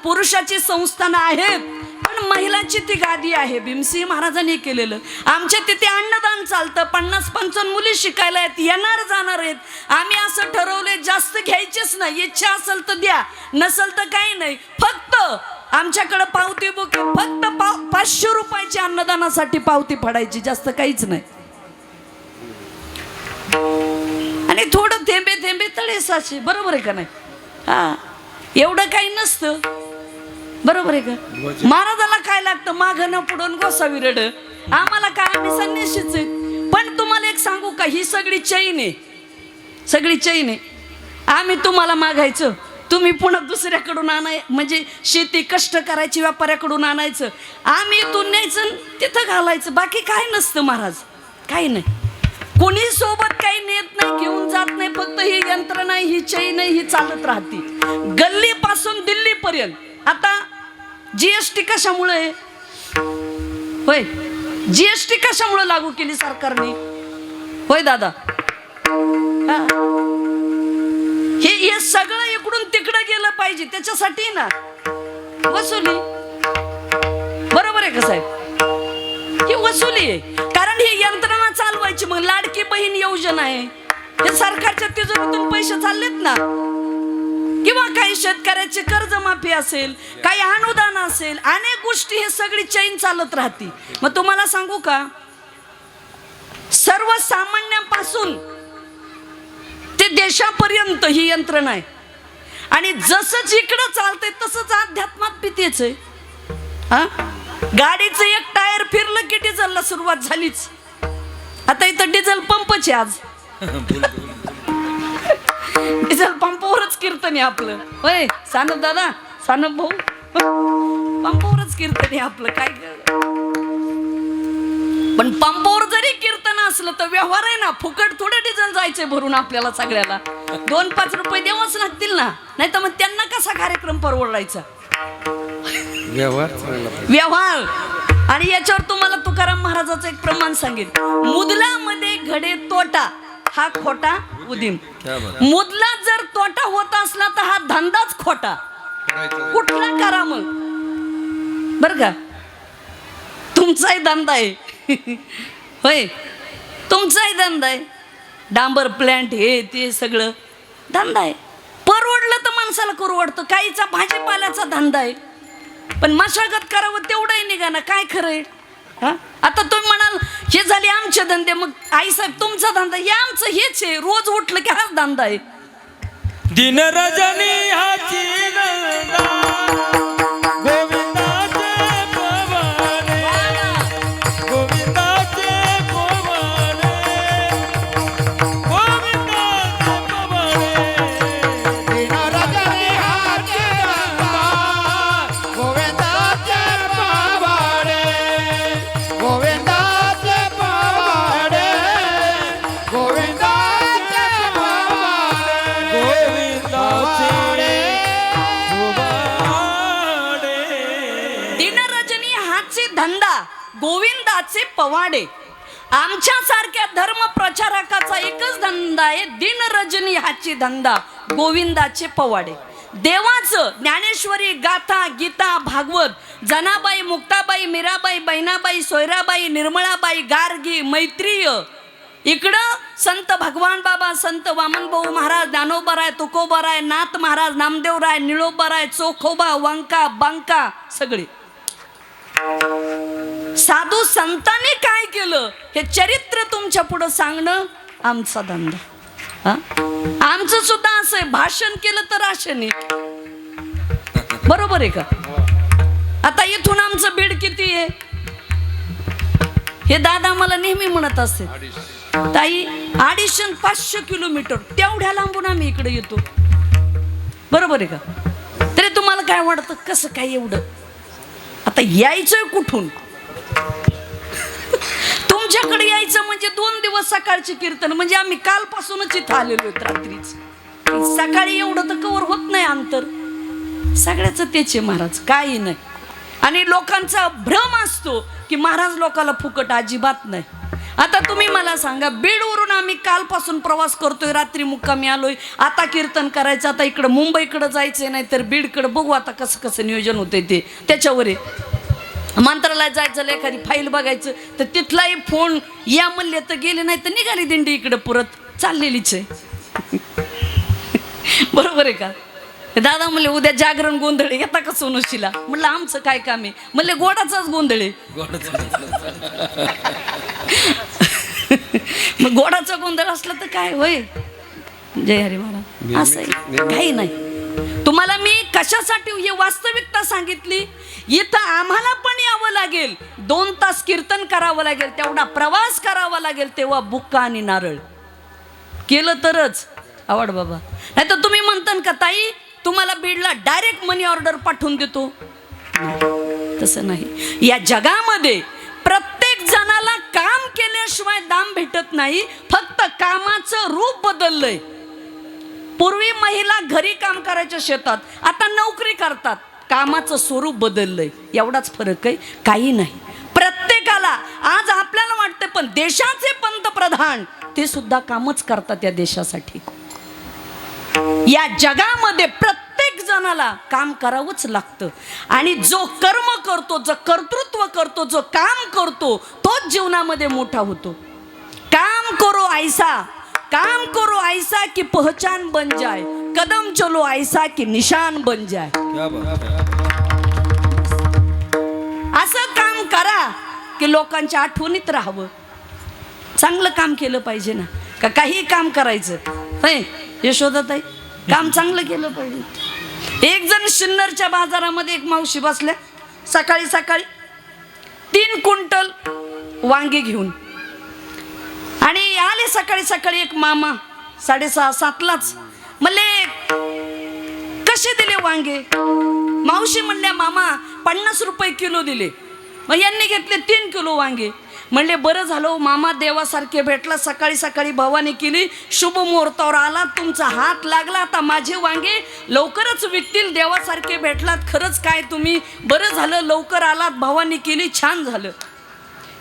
पुरुषाची संस्थान आहेत, पण महिलांची ती गादी आहे. भीमसिंह महाराजांनी केलेलं. आमच्या तिथे अन्नदान चालतं. 50-55 मुली शिकायला आहेत, येणार जाणार आहेत. आम्ही असं ठरवलंय जास्त घ्यायचेच नाही. इच्छा असेल तर द्या, नसेल तर काही नाही. फक्त आमच्याकडे पावती बुके, फक्त 500 रुपयाची अन्नदानासाठी पावती फाडायची, जास्त काहीच नाही. आणि थोडं थेंबे थेंबे तळे साचे. बरोबर आहे का नाही? हा, एवढं काही नसतं. बरोबर आहे का? महाराजाला काय लागतं? मागं न पुढून गोसावी रड. आम्हाला काय, आम्ही संन्याशीच आहे. पण तुम्हाला एक सांगू का, ही सगळी चैन आहे, सगळी चैन आहे. आम्ही तुम्हाला मागायचं, तुम्ही पुन्हा दुसऱ्याकडून आणाय, म्हणजे शेती कष्ट करायची व्यापाऱ्याकडून आणायचं, आम्ही इथून न्यायचं तिथं घालायचं. बाकी काय नसतं महाराज, काही नाही. कोणी सोबत काही नेत नाही, घेऊन जात नाही, फक्त ही यंत्रणा ही चैन ही चालत राहते गल्ली पासून दिल्ली पर्यंत. आता जीएसटी कशामुळे होय, जीएसटी कशामुळे लागू केली सरकारने होय दादा? हे सगळं इकडून तिकडं गेलं पाहिजे त्याच्यासाठी ना वसुली. बरोबर आहे का साहेब? ही वसुली आहे, कारण ही यंत्रणा चालवायची. मग लाडकी बहीण योजना आहे, हे सरकारच्या तिजोरीतून पैसे चाललेत ना, किंवा काही शेतकऱ्याची कर्जमाफी असेल, काही अनुदान असेल, अनेक गोष्टी, हे सगळी चैन चालत राहते. मग तुम्हाला सांगू का, सर्वसामान्यांपासून ते देशापर्यंत ही यंत्रणा आहे. आणि जसंच इकडं चालतंय तसंच अध्यात्मात बी तेच आहे. गाडीचं एक टायर फिरलं की डिझेलला सुरुवात झालीच. आता इथं डिझेल पंपच आहे आज. डिझेल पंपावरच कीर्तन आहे आपलं होय सानप दादा, सानप भाऊ, पंपावरच कीर्तन आहे आपलं. काय पण पंपावर जरी कीर्तन असलं तर व्यवहार आहे ना, फुकट थोडं डिझेल जायचंय भरून आपल्याला सगळ्याला. 2-5 रुपये द्यावंच लागतील ना, नाही तर मग त्यांना कसा कार्यक्रम परवडायचा? व्यवहार. आणि याच्यावर तुम्हाला तुकाराम महाराजाचं एक प्रमाण सांगेल. मुदलामध्ये घडे तोटा, हा खोटा उदीम. मुदला जर तोटा होत असला तर हा धंदाच खोटा. कुठला करा मग, बर का? तुमचाही धंदा आहे होय, तुमचाही धंदा आहे. डांबर प्लांट हे ते सगळं धंदा आहे. परवडलं तर माणसाला करू वाटतं. काहीचा भाजीपाल्याचा धंदा आहे, पण मशागत करावं तेवढंही निघा ना. काय खरंय? आता तुम्ही म्हणाल हे झाले आमचे धंदे, मग आई साहेब तुमचा धंदा, हे आमचं हेच आहे. रोज उठलं की हाच धंदा आहे. दिन रजनी हाची गंगा, गोविंदाचे पवाने, गोविंदाचे पवाने, गोविंदाचे पवाने. दिन रजनी हाची गंगा, गोविंदाचे पवाने, गोविंदाचे पवाने, गोविंदाचे पवाने. दिनरजनी हाचे धंदा, गोविंदाचे पवाडे. आमच्या सारख्या धर्म प्रचारकाचा एकच धंदा आहे, दिनरजनी हाची धंदा, गोविंदाचे पवाडे. देवाचं ज्ञानेश्वरी, गाथा, गीता, भागवत, जनाबाई, मुक्ताबाई, मीराबाई, बहिणाबाई, सोयराबाई, निर्मळाबाई, गार्गी, मैत्रीय. इकडं संत भगवान बाबा, संत वामनभाऊ महाराज, ज्ञानोबराय, तुकोबराय, नाथ महाराज, नामदेवराय, निळोबराय, चोखोबा, वंका, बांका सगळे. साधू संतांनी काय केलं हे चरित्र तुमच्या पुढं सांगणं आमचा धंदा. आमचं सुद्धा असं आहे, भाषण केलं तर राशन आहे. बरोबर आहे का? आता इथून आमचं बीड किती आहे हे दादा मला नेहमी म्हणत असते, ताई 250-500 किलोमीटर, तेवढ्या लांबून आम्ही इकडे येतो. बरोबर आहे का? तरी तुम्हाला काय वाटतं, कसं काय एवढं? आता यायचंय कुठून? तुमच्याकडे यायचं म्हणजे 2 दिवस सकाळचे कीर्तन, म्हणजे आम्ही कालपासूनच इथं आलेलो आहेत रात्रीच. सकाळी एवढं तर कवर होत नाही अंतर. सगळ्याच त्याचे महाराज काही नाही. आणि लोकांचा भ्रम असतो की महाराज लोकांना फुकट, अजिबात नाही. आता तुम्ही मला सांगा, बीडवरून आम्ही कालपासून प्रवास करतोय, रात्री मुक्कामी आलोय, आता कीर्तन करायचं, आता इकडं मुंबईकडं जायचं नाही तर बीडकडं बघू आता कसं कसं नियोजन होतंय ते त्याच्यावर आहे. मंत्रालयात जायचं, एखादी फाईल बघायचं तर तिथलाही फोन या म्हणले तर गेले, नाही तर निघाली दिंडी इकडं परत चाललेलीच आहे. बरोबर आहे का? दादा म्हणले उद्या जागरण गोंधळ येता का सोनुशीला? म्हणलं आमचं काय काम आहे? म्हणले गोडाचाच गोंधळ आहे. मग गोडाचा गोंधळ असला तर काय होय? जय हरी महाराज. असं आहे, काही नाही. तुम्हाला मी कशासाठी ही वास्तविकता सांगितली. इथं आम्हाला पण यावं लागेल, 2 तास कीर्तन करावं लागेल, तेवढा प्रवास करावा लागेल, तेव्हा बुक्का आणि नारळ केलं तरच आवड बाबा. नाही तर तुम्ही म्हणता का ताई तुम्हाला बीडला डायरेक्ट मनी ऑर्डर पाठवून देतो, तसं नाही. या जगामध्ये प्रत्येक जणाला काम केल्या केल्याशिवाय दाम भेटत नाही, फक्त कामाचं रूप बदललंय. पूर्वी महिला घरी काम करायच्या शेतात, आता नोकरी करतात. कामाचं स्वरूप बदललंय, एवढाच फरक आहे, काही नाही. प्रत्येकाला आज आपल्याला वाटतं, पण देशाचे पंतप्रधान ते सुद्धा कामच करतात या देशासाठी. या जगामध्ये प्रत्येक जणाला काम करावंच लागतं. आणि जो कर्म करतो, जो कर्तृत्व करतो, जो काम करतो, तोच जीवनामध्ये मोठा होतो. काम करो ऐसा, काम करो ऐसा कि पहचान बन जाए, कदम चलो ऐसा कि निशान बन जाए. असं काम करा की लोकांच्या आठवणीत राहावं. चांगलं काम केलं पाहिजे ना, का काही काम करायचं होय यशोदाताई, काम चांगलं केलं पाहिजे. एक जण सिन्नरच्या बाजारामध्ये एक मावशी बसल्या, सकाळी सकाळी 3 क्विंटल वांगे घेऊन. आणि आले सकाळी सकाळी एक मामा 6:30-7लाच. म्हणले कसे दिले वांगे? मावशी म्हणल्या मामा 50 रुपये किलो दिले. मग यांनी घेतले 3 किलो वांगे. म्हणले बरं झालं मामा, देवासारखे भेटला, सकाळी सकाळी भवानी केली, शुभ मुहूर्तावर आला, तुमचा हात लागला, आता माझे वांगे लवकरच विकतील, देवासारखे भेटलात, खरंच काय तुम्ही, बरं झालं लवकर आलात, भवानी केली, छान झालं.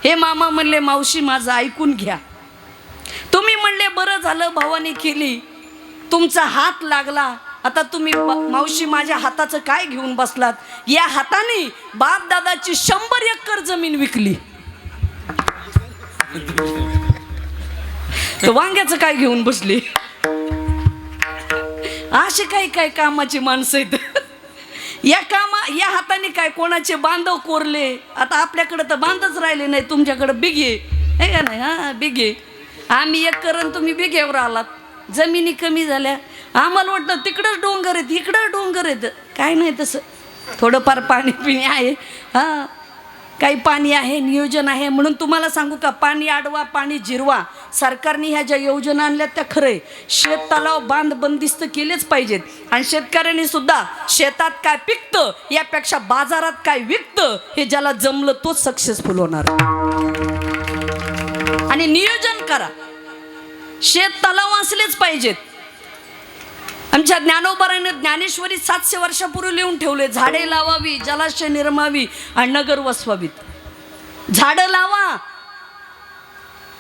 हे मामा म्हणले मावशी माझं ऐकून घ्या, तुम्ही म्हणले बरं झालं भवानी केली, तुमचा हात लागला, आता तुम्ही मावशी माझ्या हाताचं काय घेऊन बसलात? या हाताने बाप दादाची 100 एकर जमीन विकली. वांग्याचं काय घेऊन बसली? असे काही काय कामाची माणसं आहेत. या हाताने काय कोणाचे बांधव कोरले. आता आपल्याकडे तर बांधच राहिले नाही, तुमच्याकडे बिगे आहे का नाही? हा बिगे. आम्ही एक करण, तुम्ही बिगेवर आलात. जमिनी कमी झाल्या, आम्हाला वाटतं तिकडंच डोंगर आहेत, इकडं डोंगर आहेत. काय नाही तसं, थोडंफार पाणी पिणे आहे, हां काही पाणी आहे, नियोजन आहे. म्हणून तुम्हाला सांगू का, पाणी अडवा पाणी जिरवा. सरकारने ह्या ज्या योजना आणल्या त्या खरंय, शेत तलाव बांध बंदिस्त केलेच पाहिजेत. आणि शेतकऱ्यांनी सुद्धा शेतात काय पिकतं यापेक्षा बाजारात काय विकतं हे ज्याला जमलं तोच सक्सेसफुल होणार. आणि नियोजन करा, शेत तलाव असलेच पाहिजेत. आमच्या ज्ञानोबाराने ज्ञानेश्वरी 700 वर्षापूर्वी लिहून ठेवले, झाडे लावावी, जलाशय निर्मावी आणि नगर वसवावीत. झाडं लावा,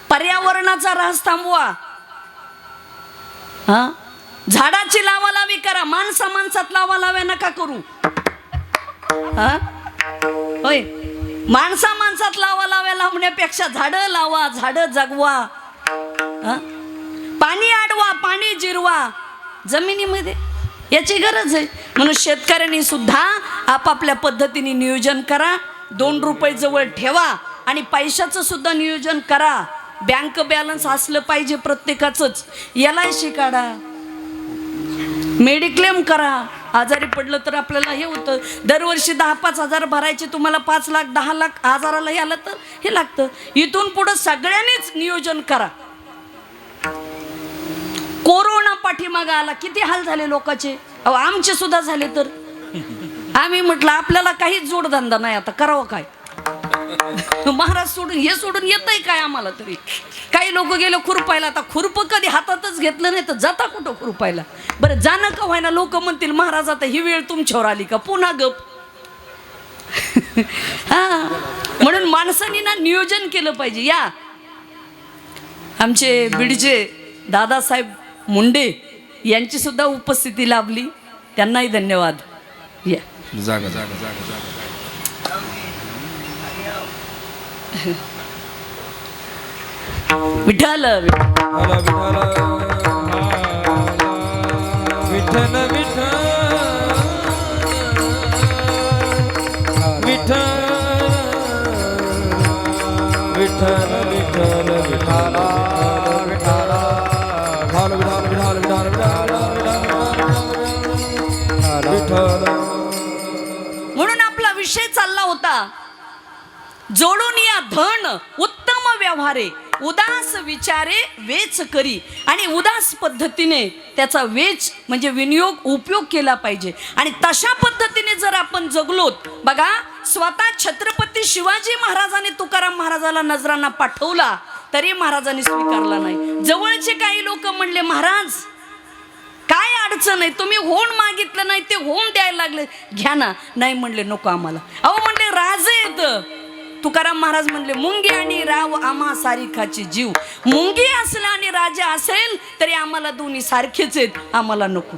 पर्यावरणाचा ऱ्हास थांबवा. हा, झाडाची लावालावी करा, माणसा माणसात लावालाव्या नका करू. हा होय, माणसा माणसात लावालाव्या लावण्यापेक्षा झाडं लावा, झाडं जगवा. पाणी अडवा, पाणी जिरवा जमिनीमध्ये, याची गरज आहे. म्हणून शेतकऱ्यांनी सुद्धा आपापल्या पद्धतीने नियोजन करा. 2 रुपये जवळ ठेवा आणि पैशाचं सुद्धा नियोजन करा. बँक बॅलन्स असलं पाहिजे प्रत्येकाचंच. LIC काढा, मेडिक्लेम करा. आजारी पडलं तर आपल्याला हे होतं, दरवर्षी 10-5 हजार भरायचे, तुम्हाला 5 लाख 10 लाख आजाराला हे आलं तर हे लागतं. इथून पुढं सगळ्यांनीच नियोजन करा. कोरोना पाठीमागं आला, किती हाल झाले लोकांचे. अहो आमचे सुद्धा झाले. तर आम्ही म्हटलं आपल्याला काहीच जोडधंदा नाही, आता करावं काय? महाराज सोडून हे सोडून येतंय काय आम्हाला तरी? काही लोक गेले खुरपायला, आता खुरप कधी हातातच घेतलं नाही तर जाता कुठं खुरपायला? बरं जाणं का व्हायना, लोक म्हणतील महाराज आता ही वेळ तुमच्यावर आली का, पुन्हा गप. हा, म्हणून माणसांनी ना नियोजन केलं पाहिजे. या आमचे बीडचे दादासाहेब मुंडे यांची सुद्धा उपस्थिती लाभली, त्यांनाही धन्यवाद. या जागा जागा जागा जागा विठ्ठल विठ्ठल विठ्ठल विठ्ठल विठ्ठल विठ्ठल विठ्ठल. म्हणून आपला विषय चालला होता, जोडून या धन उत्तम व्यवहारे, उदास विचारे वेच करी. आणि उदास पद्धतीने त्याचा वेच म्हणजे विनियोग उपयोग केला पाहिजे. आणि तशा पद्धतीने जर आपण जगलोत, बघा स्वतः छत्रपती शिवाजी महाराजांनी तुकाराम महाराजाला नजरांना पाठवला, तरी महाराजांनी स्वीकारला नाही. जवळचे काही लोक म्हणले, महाराज काय अडचण आहे, तुम्ही होण मागितलं नाही ते होण द्यायला लागले, घ्या ना. नाही म्हणले, नको आम्हाला. अहो म्हणले, राजे येत. तुकाराम महाराज म्हणले, मुंगी आणि राव आम्हा सारिखाची जीव. मुंगी असला आणि राजा असेल तरी आम्हाला दोन्ही सारखेच आहेत, आम्हाला नको.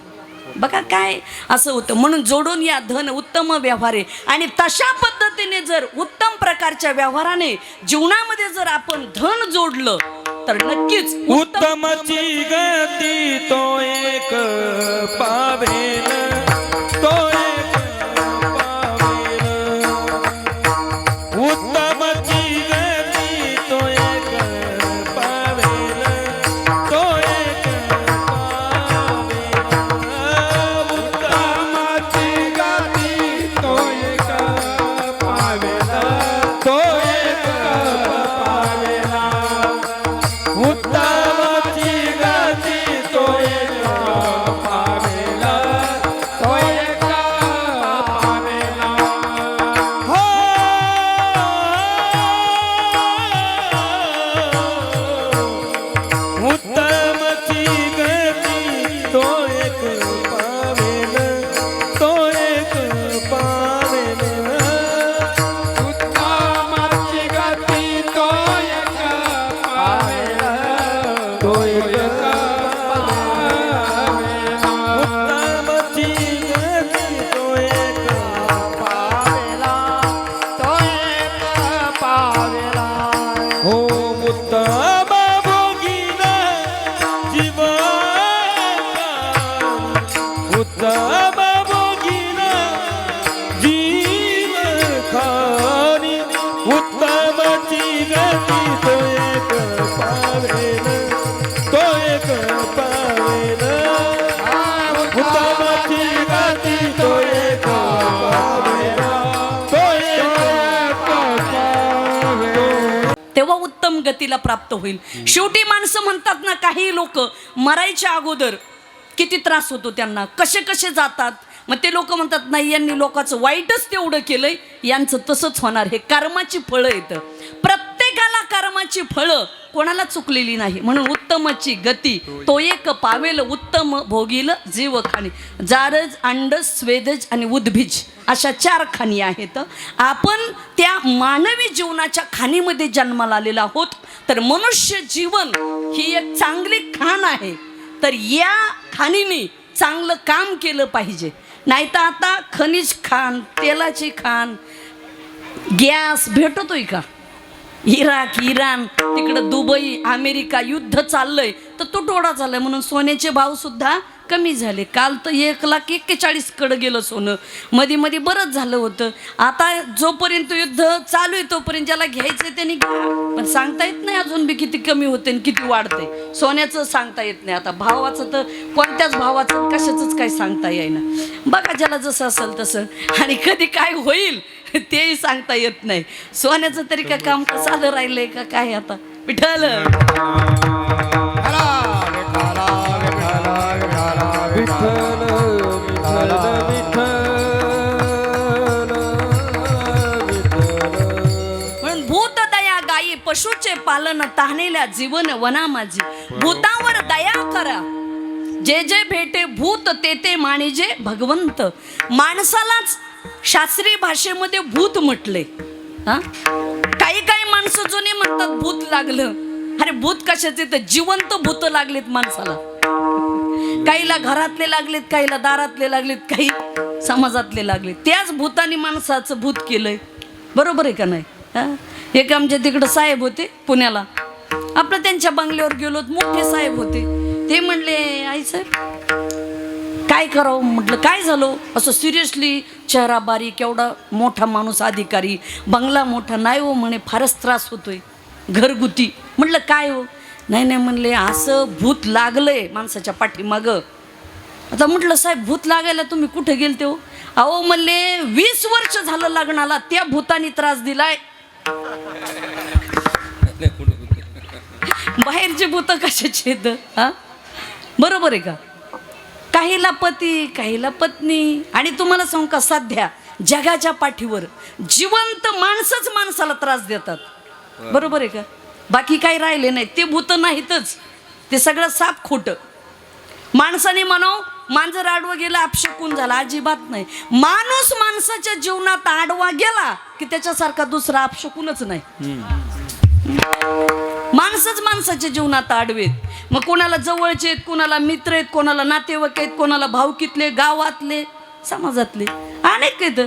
बघा काय असं होतं. म्हणून जोडून या धन उत्तम व्यवहार आहे. आणि तशा पद्धतीने जर उत्तम प्रकारच्या व्यवहाराने जीवनामध्ये जर आपण धन जोडलं तर नक्कीच उत्तमची गती तो एक पावेल, तो एक पावेल. उत्तमची गती तो एक पावेल, तो एक पावेल. उत्तमची गती तो एक पावेल, तो एक पावेल. उत्तमची गती तो एक पावेला, तो एक पावेला. हो उत्तमची गती तो एक पावेला, तो एक पावेला. उत्तमची गती तो एक पावेला, तो एक पावेला. उत्तमची गती तो एक पावेला, तो एक पावेला. हो उत्तम भोगीना जीवन, उत्तम भोगीना जीवन खानी. उत्तमची गती तो एक पावेल, तो एक पावेल. उत्तमची गती तो एक पावेल, तो एक पावेल. तेव्हा उत्तम गतीला प्राप्त होईल. शेवटी माणसं म्हणतात ना, काही लोक मरायच्या अगोदर किती त्रास होतो त्यांना, कसे कसे जातात. मग ते लोक म्हणतात, नाही यांनी लोकांचं वाईटच तेवढं केलंय, यांचं तसंच होणार. हे कर्माची फळं येतं. प्रत्येकाला कर्माची फळं कोणाला चुकलेली नाही. म्हणून उत्तमची गती तो एक पावेल, उत्तम भोगील जीव खाणी. जारज, अंडज, स्वेदज आणि उद्भिज अशा 4 खाणी आहेत. आपण त्या मानवी जीवनाच्या खाणीमध्ये जन्माला आलेला आहोत. तर मनुष्य जीवन ही एक चांगली खाण आहे. तर या खाणीने चांगलं काम केलं पाहिजे. नाही तर आता खनिज खाण, तेलाची खाण, गॅस भेटतोय का? इराक, इराण, तिकडं दुबई, अमेरिका युद्ध चाललंय तर तुटवडा झालाय. म्हणून सोन्याचे भाव सुद्धा कमी झाले. काल तर 1,41,40 कडे गेलं सोनं. मध्ये मध्ये बरंच झालं होतं. आता जोपर्यंत युद्ध चालू आहे तोपर्यंत ज्याला घ्यायचंय त्यांनी घ्या. पण सांगता येत नाही अजून बी किती कमी होते आणि किती वाढते. सोन्याचं सांगता येत नाही. आता भावाचं तर कोणत्याच भावाचं कशाचंच काही सांगता येईना. बघा ज्याला जसं असेल तसं. आणि कधी काय होईल तेही सांगता येत नाही. सोन्याचं तरी काय काम साधं राहिलंय का काय. आता विठ्ठल म्हणून भूत दया गायी पशुचे पालन, ताहनेल्या जीवन वना माझी. भूतावर दया करा, जे जे भेटे भूत ते ते मानिजे भगवंत. माणसालाच शास्त्रीय भाषेमध्ये भूत म्हटले. हा, काही काही माणसं जुने म्हणतात भूत लागलं. अरे भूत कशाचे? तर जिवंत भूत लागलेत माणसाला. काहीला घरातले लागलेत, काहीला दारातले लागलेत, काही समाजातले लागलेत. त्याच भूताने माणसाचं भूत केलंय. बरोबर आहे का नाही? हा, एक आमच्या तिकडं साहेब होते पुण्याला. आपलं त्यांच्या बंगल्यावर गेलो, मोठे साहेब होते. ते म्हणले, आई साहेब काय करावं? म्हटलं काय झालं? असं सिरियसली, चेहरा बारीक, एवढा मोठा माणूस अधिकारी, बंगला मोठा. नाही हो म्हणे, फारच त्रास होतोय घरगुती. म्हटलं काय हो? नाही नाही म्हणले, असं भूत लागलंय माणसाच्या पाठीमागं. आता म्हटलं साहेब भूत लागायला तुम्ही कुठे गेलते हो? अहो म्हणले 20 वर्ष झालं लग्नाला, त्या भूतानी त्रास दिलाय. बाहेरचे भूत कशाचे आहेत? हा, बरोबर आहे का? काहीला पती, काहीला पत्नी. आणि तुम्हाला सांगू का, सध्या जगाच्या पाठीवर जिवंत माणसंच माणसाला त्रास देतात. बरोबर आहे का? बाकी काही राहिले नाही. ते भूत नाहीतच, ते सगळं साप खोटं. माणसाने म्हणाव मांजर आडवं गेलं अपशकून झाला, अजिबात नाही. माणूस माणसाच्या जीवनात आडवा गेला की त्याच्यासारखा दुसरा अपशकूनच नाही. माणसंच माणसाच्या जीवनात आडवेत. मग कोणाला जवळचे आहेत, कोणाला मित्र आहेत, कोणाला नातेवाईक आहेत, कोणाला भावकीतले, गावातले, समाजातले अनेक आहेत.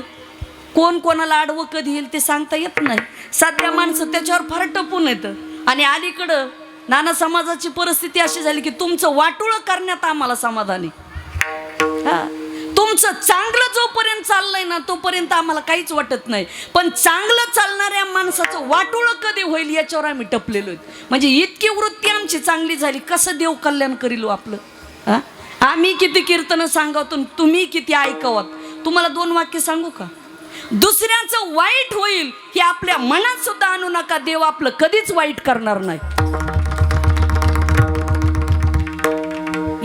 कोण कोणाला आडवं कधी येईल ते सांगता येत नाही. सध्या माणसं त्याच्यावर फार टपून येतं. आणि अलीकडं नाना समाजाची परिस्थिती अशी झाली की तुमचं वाटोळं करण्यात आम्हाला समाधानी. तुमचं चांगलं जोपर्यंत चाललंय ना तोपर्यंत आम्हाला काहीच वाटत नाही, पण चांगलं चालणाऱ्या माणसाचं वाटोळं कधी होईल याच्यावर आम्ही टपलेलो. म्हणजे इतकी वृत्ती आमची चांगली झाली, कसं देव कल्याण करील आपलं. आम्ही किती कीर्तन सांगावतो, तुम्ही किती ऐकावात. तुम्हाला 2 वाक्य सांगू का? दुसऱ्याचं वाईट होईल हे आपल्या मनात सुद्धा आणू नका. देव आपलं कधीच वाईट करणार नाही.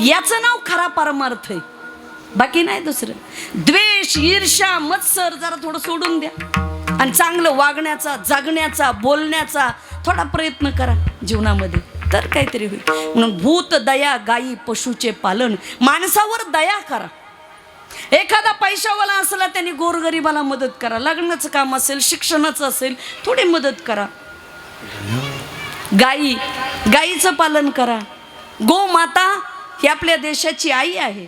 याचं नाव खरा परमार्थ आहे, बाकी नाही दुसरं. द्वेष, ईर्ष्या, मत्सर जरा थोडं सोडून द्या आणि चांगलं वागण्याचा, जगण्याचा, बोलण्याचा थोडा प्रयत्न करा जीवनामध्ये, तर काहीतरी होईल. म्हणून भूत दया गायी पशुचे पालन. माणसावर दया करा. एखादा पैशावाला असला त्याने गोरगरिबाला मदत करा. लग्नाचं काम असेल, शिक्षणाचं असेल, थोडी मदत करा. गायीचं पालन करा. गोमाता ही आपल्या देशाची आई आहे.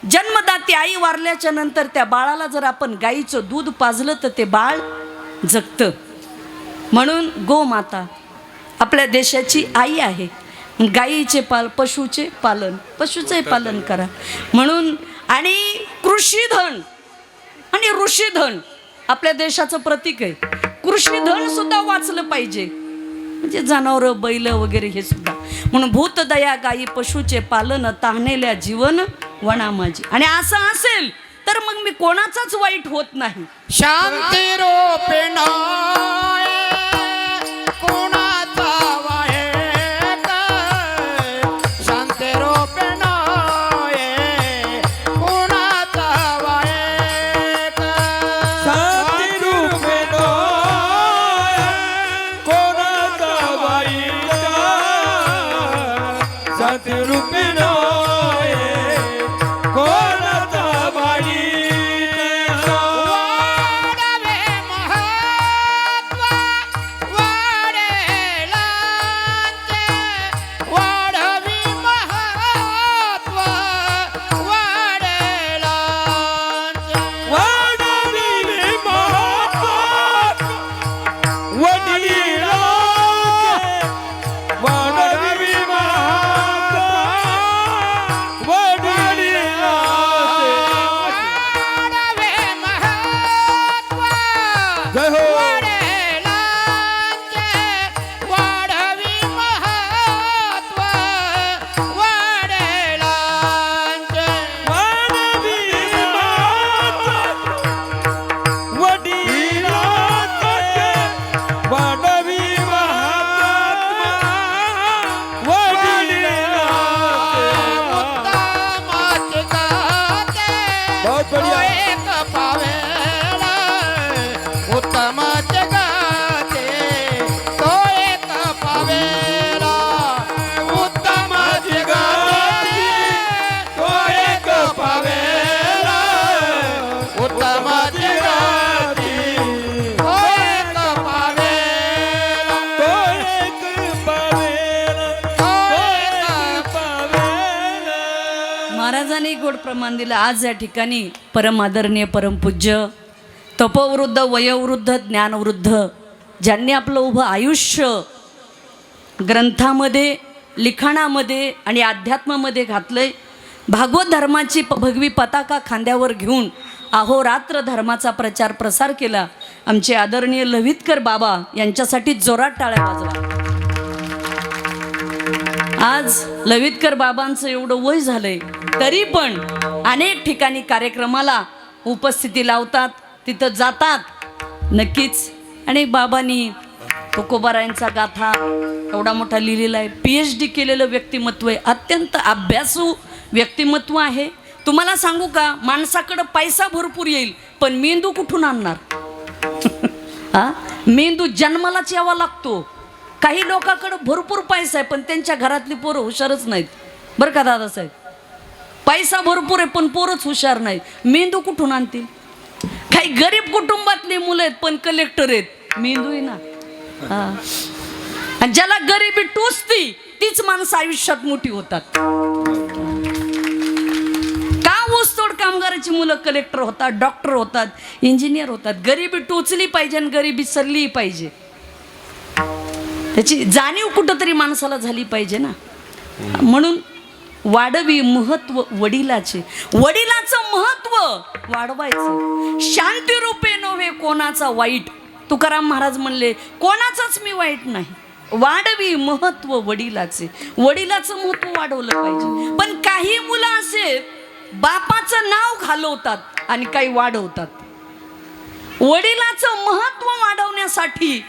जन्मदाती आई वारल्याच्या नंतर त्या बाळाला जर आपण गाईचं दूध पाजलं तर ते बाळ जगतं. म्हणून गोमाता आपल्या देशाची आई आहे. गायीचे पशुचे पालन करा. म्हणून आणि कृषीधन आणि ऋषीधन आपल्या देशाचं प्रतीक आहे. कृषीधन सुद्धा वाचलं पाहिजे, म्हणजे जनावरं, बैल वगैरे हे सुद्धा. म्हणून भूतदया गायी पशुचे पालन, ताहनेल्या जीवन वना माझी. आणि असं असेल तर मग मी कोणाचाच वाईट होत नाही. शांती रूपेण कोणाचा वाईट, शांती रूपेण कोणाचा वाईट, शांती रूपेण कोणाचा वाईट, शांती रूपेण कोणाचा वाईट. वाढवे महत्व वाढेलांचे, वाढवी महत्व वाढेलांचे, वाढवी महत्व वडिलांचे, वाढवी महत्व वडिलांचे, वाढवे महत्व जय हो वडिलांचे, वाढवी महत्व वडिलांचे, वाढवी महत्व वडिलांचे, वाढवी महत्व वडिलांचे. उत्तमाचे गाते बहुत बढ़िया एक पावेला, उत्तमाचे गाते तो एक पावेला, उत्तमाचे गाते तो एक पावेला, उत्तमाचे गाते तो एक पावेला, तो एक पावेला, तो एक पावेला. महाराजांनी गोड प्रमाण दिलं. आज या ठिकाणी परम आदरणीय परमपूज्य तपोवृद्ध, वयोवृद्ध, ज्ञानवृद्ध ज्यांनी आपलं उभं आयुष्य ग्रंथामध्ये, लिखाणामध्ये आणि अध्यात्मामध्ये घातलंय. भागवत धर्माची भगवी पताका खांद्यावर घेऊन अहोरात्र धर्माचा प्रचार प्रसार केला. आमचे आदरणीय लव्हितकर बाबा यांच्यासाठी जोरात टाळ्या वाजवा. आज लव्हितकर बाबांचं एवढं वय झालंय तरी पण अनेक ठिकाणी कार्यक्रमाला उपस्थिती लावतात, तिथं जातात नक्कीच. आणि बाबांनी तुकोबारायांचा गाथा एवढा मोठा लिहिलेला आहे. PhD केलेलं व्यक्तिमत्व आहे, अत्यंत अभ्यासू व्यक्तिमत्व आहे. तुम्हाला सांगू का, माणसाकडं पैसा भरपूर येईल पण मेंदू कुठून आणणार? मेंदू जन्मालाच यावा लागतो. काही लोकांकडे भरपूर पैसा आहे पण त्यांच्या घरातली पोरं हुशारच नाहीत बरं का दादासाहेब. पैसा भरपूर आहे पण पोरच हुशार नाहीत. मेंदू कुठून आणतील? काही गरीब कुटुंबातली मुलं आहेत पण कलेक्टर आहेत. मेंदू आहे ना. हा. आणि ज्याला गरिबी टोचती तीच माणसं आयुष्यात मोठी होतात. का ऊसतोड कामगाराची मुलं कलेक्टर होतात, डॉक्टर होतात, इंजिनियर होतात? गरिबी टोचली पाहिजे आणि गरिबी सरली पाहिजे. त्याची जाणीव कुठंतरी माणसाला झाली पाहिजे ना. म्हणून वाढवी महत्व वडिलाचे. वडिलाचं महत्व वाढवायचं. शांती रूपे नव्हे कोणाचा वाईट. तुकाराम महाराज म्हणले कोणाचाच मी वाईट नाही. वाढवी महत्व वडिलाचे. वडिलाचं महत्व वाढवलं पाहिजे. पण काही मुलं असे बापाचं नाव घालवतात आणि काही वाढवतात. वडिलाचं महत्व वाढवण्यासाठी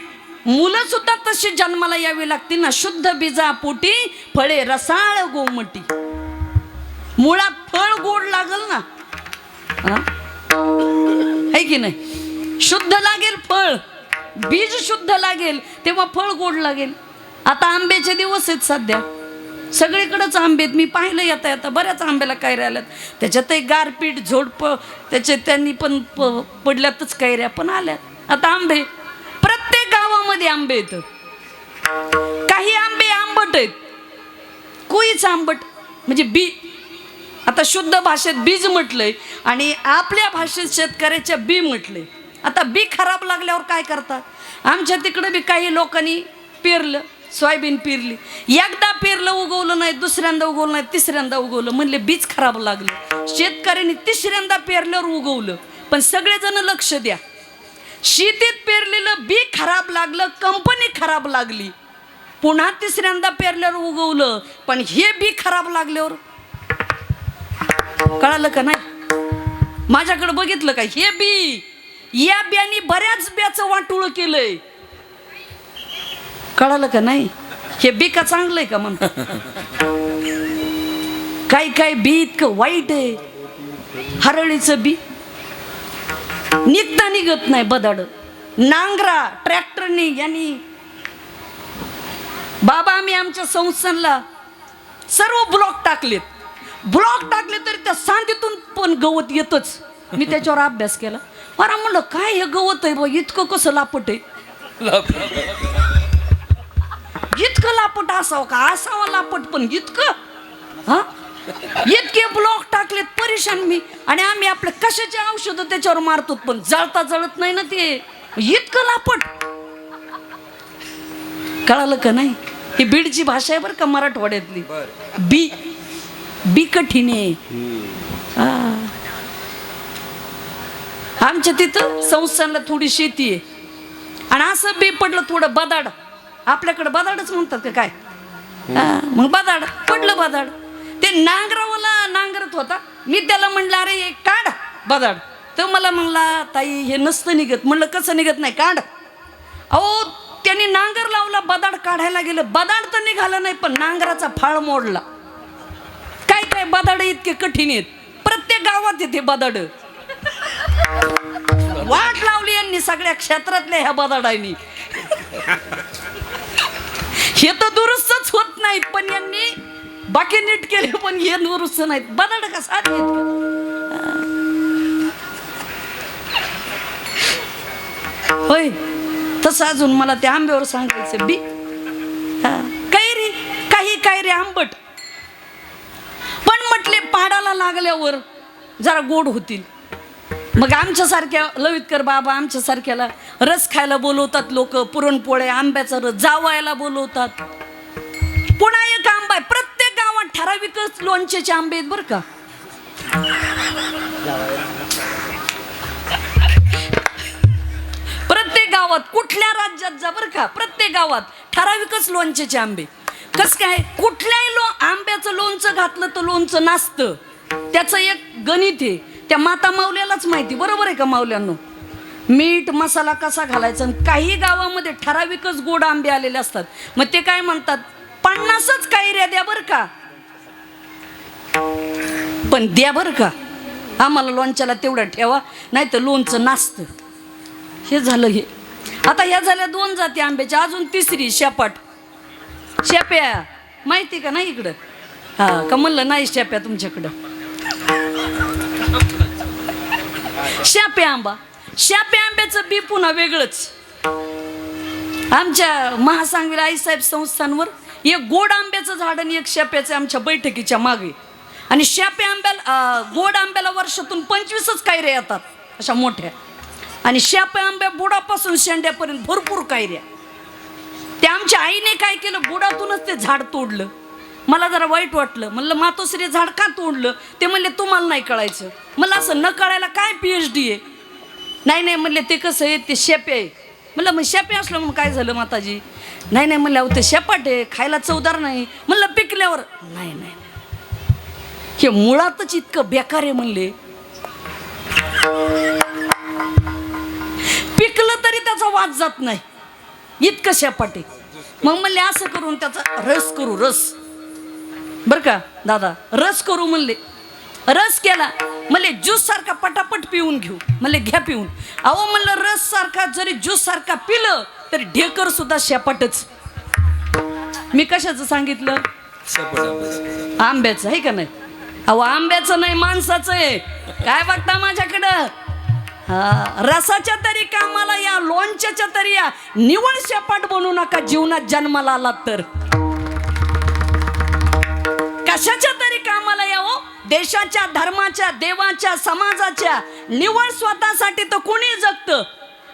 मुलं सुद्धा तशी जन्माला यावी लागतील ना. शुद्ध बीजा पोटी फळे रसाळ गोमटी. मुळात फळ गोड लागल ना. है की नाही? शुद्ध लागेल फळ, बीज शुद्ध लागेल तेव्हा फळ गोड लागेल. आता आंब्याचे दिवस आहेत सध्या, सगळीकडेच आंबे आहेत. मी पाहिलं येता येता बऱ्याच आंब्याला कैऱ्या आल्यात. त्याच्यातही गारपीट झोडपं त्याच्यात त्यांनी पण पडल्यातच कैऱ्या पण आल्यात. आता आंबे प्रत्येक गावामध्ये आंबे येतं. काही आंबे आंबट आहेत, कुईच आंबट म्हणजे बी. आता शुद्ध भाषेत बीज म्हटलंय आणि आपल्या भाषेत शेतकऱ्याच्या बी म्हटलंय. आता बी खराब लागल्यावर काय करतात? आमच्या तिकडं बी काही लोकांनी पेरलं, सोयाबीन पेरली. एकदा पेरलं उगवलं नाही, दुसऱ्यांदा उगवलं नाही, तिसऱ्यांदा उगवलं. म्हणले बीज खराब लागलं. शेतकऱ्यांनी तिसऱ्यांदा पेरल्यावर उगवलं. पण सगळेजण लक्ष द्या, शेतीत पेरलेलं बी खराब लागलं, कंपनी खराब लागली. पुन्हा तिसऱ्यांदा पेरल्यावर उगवलं पण हे बी खराब लागल्यावर कळालं का नाही? माझ्याकडे बघितलं का? हे बी, या बियानी बऱ्याच बियाचं वाटोळं केलंय. कळालं का नाही? हे बी का चांगलंय का म्हणतात? काही काही बी इतकं वाईट आहे. हरळीचं बी निघता निघत नाही बदाड. नांगरा ट्रॅक्टरने यांनी. बाबा आम्ही आमच्या संस्थानला सर्व ब्लॉक टाकले तरी त्या सांधीतून पण गवत येतच. मी त्याच्यावर अभ्यास केला. अरे म्हणलं काय हे गवत आहे बा, इतकं कसं लापट आहे? इतकं लापट असावं का? असावं लापट पण इतकं. हा, इतके ब्लॉक टाकलेत परेशान मी. आणि आम्ही आपले कशाचे औषध त्याच्यावर मारतो पण जळता जळत नाही ना ते. इतकं लापट. कळालं का नाही? ही बीडची भाषा आहे बरं का, मराठवाड्यातली. बी बी कठीण आहे. आमच्या तिथं संस्थानला थोडी शेती आहे आणि असं बी पडलं थोडं बदाड. आपल्याकडे बदाडच म्हणतात का काय? मग बदाड पडलं. बदाड ते नांगरावाला नांगरत होता. मी त्याला म्हणलं अरे हे काढ बदाड. तर मला म्हणला ताई हे नसतं निघत. म्हणलं कसं निघत नाही? काढ. अहो त्याने नांगर लावला, बदाड काढायला गेलं. बदाड तर निघाला नाही पण नांगराचा फाळ मोडला. काय काय बदाड इतके कठीण आहेत. प्रत्येक गावात येते बदाड. वाट लावली यांनी सगळ्या क्षेत्रातल्या ह्या बदाडांनी. हे तर दुरुस्तच होत नाहीत पण यांनी बाकी नीट केले पण हे दुरुस्त नाहीत. बदाड का साधी आहेत होय. तसं अजून मला त्या आंब्यावर सांगायचं बी. कैरी, काही कैरी आंबट पण म्हटले पाडाला लागल्यावर जरा गोड होतील. मग आमच्यासारख्या लवितकर बाबा आमच्यासारख्याला रस खायला बोलवतात लोक. पुरणपोळ्या, आंब्याचा रस जावायला बोलवतात. पुन्हा एक आंबा आहे प्रत्येक गावात ठराविकच लोणचेचे आंबे आहेत बरं का. प्रत्येक गावात कुठल्या राज्यात जा बरं का, प्रत्येक गावात ठराविकच लोणचेचे आंबे. कस काय? कुठल्याही आंब्याचं लोणचं घातलं तर लोणचं नासतं. त्याचं एक गणित आहे. त्या माता माऊल्यालाच माहिती. बरोबर आहे का माऊल्यांनो? मीठ मसाला कसा घालायचा. काही गावामध्ये ठराविकच गोड आंबे आलेले असतात. मग ते काय म्हणतात 50च कैऱ्या द्या बरं का, पण द्या बरं का. आम्हाला लोणच्याला तेवढं ठेवा नाही तर लोणचं नासतं. हे झालं हे. आता ह्या झाल्या 2 जाती आंब्याच्या. अजून तिसरी शेपाट. शेप्या माहिती का नाही इकडं? हा का म्हणलं नाही शेप्या तुमच्याकडं? शाप्या आंबा, शाप्या आंब्याचं बी पुन्हा वेगळंच. आमच्या महासांगवीर आईसाहेब संस्थांवर एक गोड आंब्याचं झाड आणि एक शाप्याचं आमच्या बैठकीच्या मागे. आणि शाप्या आंब्याला गोड आंब्याला वर्षातून 25च कायऱ्या येतात अशा मोठ्या. आणि शाप्या आंब्या बुडापासून शेंड्यापर्यंत भरपूर कायऱ्या. त्या आमच्या आईने काय केलं, बुडातूनच ते झाड तोडलं. मला जरा वाईट वाटलं. म्हणलं मातोश्री झाड का तोडलं? ते म्हणले तुम्हाला नाही कळायचं. मला असं न कळायला काय PhD आहे? नाही नाही म्हणले ते कसं आहे, ते शेपे आहे. म्हणलं मग शेपे असलं म्हणून काय झालं माताजी? नाही नाही म्हणलं ते शेपाट आहे, खायला चवदार नाही. म्हणलं पिकल्यावर नाही नाही हे मुळातच इतकं बेकार आहे म्हणले. पिकलं तरी त्याचा वाद जात नाही इतकं शेपाट आहे. मग म्हणले असं करून त्याचा रस करू, रस बरं का दादा, रस करू म्हणले. रस केला. म्हणले ज्यूस सारखा पटापट पिऊन घेऊ. म्हणले घ्या पिऊन. अहो म्हणलं रस सारखा जरी ज्यूस सारखा पिलं तरी ढेकर सुद्धा शेपाटच. मी कशाचं सांगितलं? आंब्याचं आहे का नाही? अहो आंब्याचं नाही माणसाचं आहे. काय बघता माझ्याकडं? हा रसाच्या तरी कामाला या, लोणच्याच्या तरी या. निवड शेपाट बनू नका जीवनात जन्माला आलात तर. कशाच्या तरी कामाला यावं. देशाच्या, धर्माच्या, देवाच्या, समाजाच्या. निवड स्वतःसाठी तर कोणी जगतं.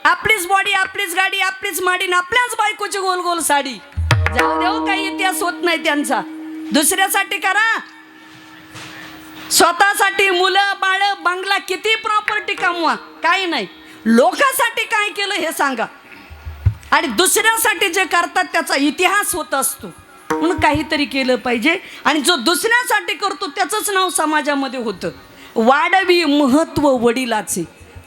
आपलीच बॉडी, आपलीच गाडी, आपलीच माडी, आपल्याच बायकोची गोल गोल साडी. जाऊ देऊ, काही इतिहास होत नाही त्यांचा. दुसऱ्यासाठी करा. स्वतःसाठी मुलं बाळ बंगला किती प्रॉपर्टी कमवा, काही नाही. लोकांसाठी काय केलं हे सांगा. आणि दुसऱ्यासाठी जे करतात त्याचा इतिहास होत असतो. म्हणून काहीतरी केलं पाहिजे. आणि जो दुसऱ्यासाठी करतो त्याचंच नाव समाजामध्ये होतं. वाढवी महत्व वडिलाचे.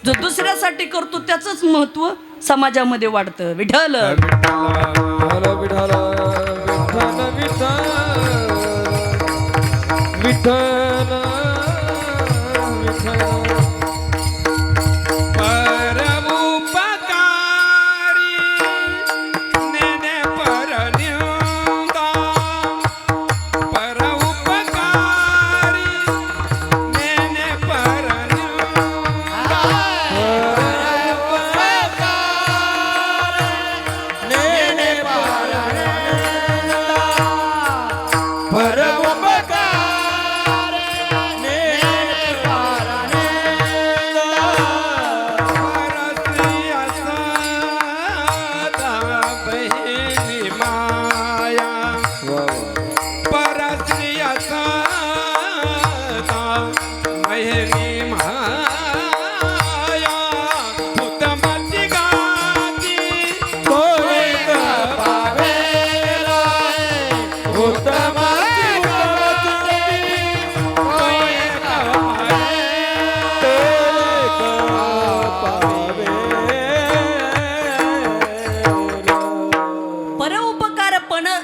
जो दुसऱ्यासाठी करतो त्याचंच महत्व समाजामध्ये वाढतं. विठ्ठल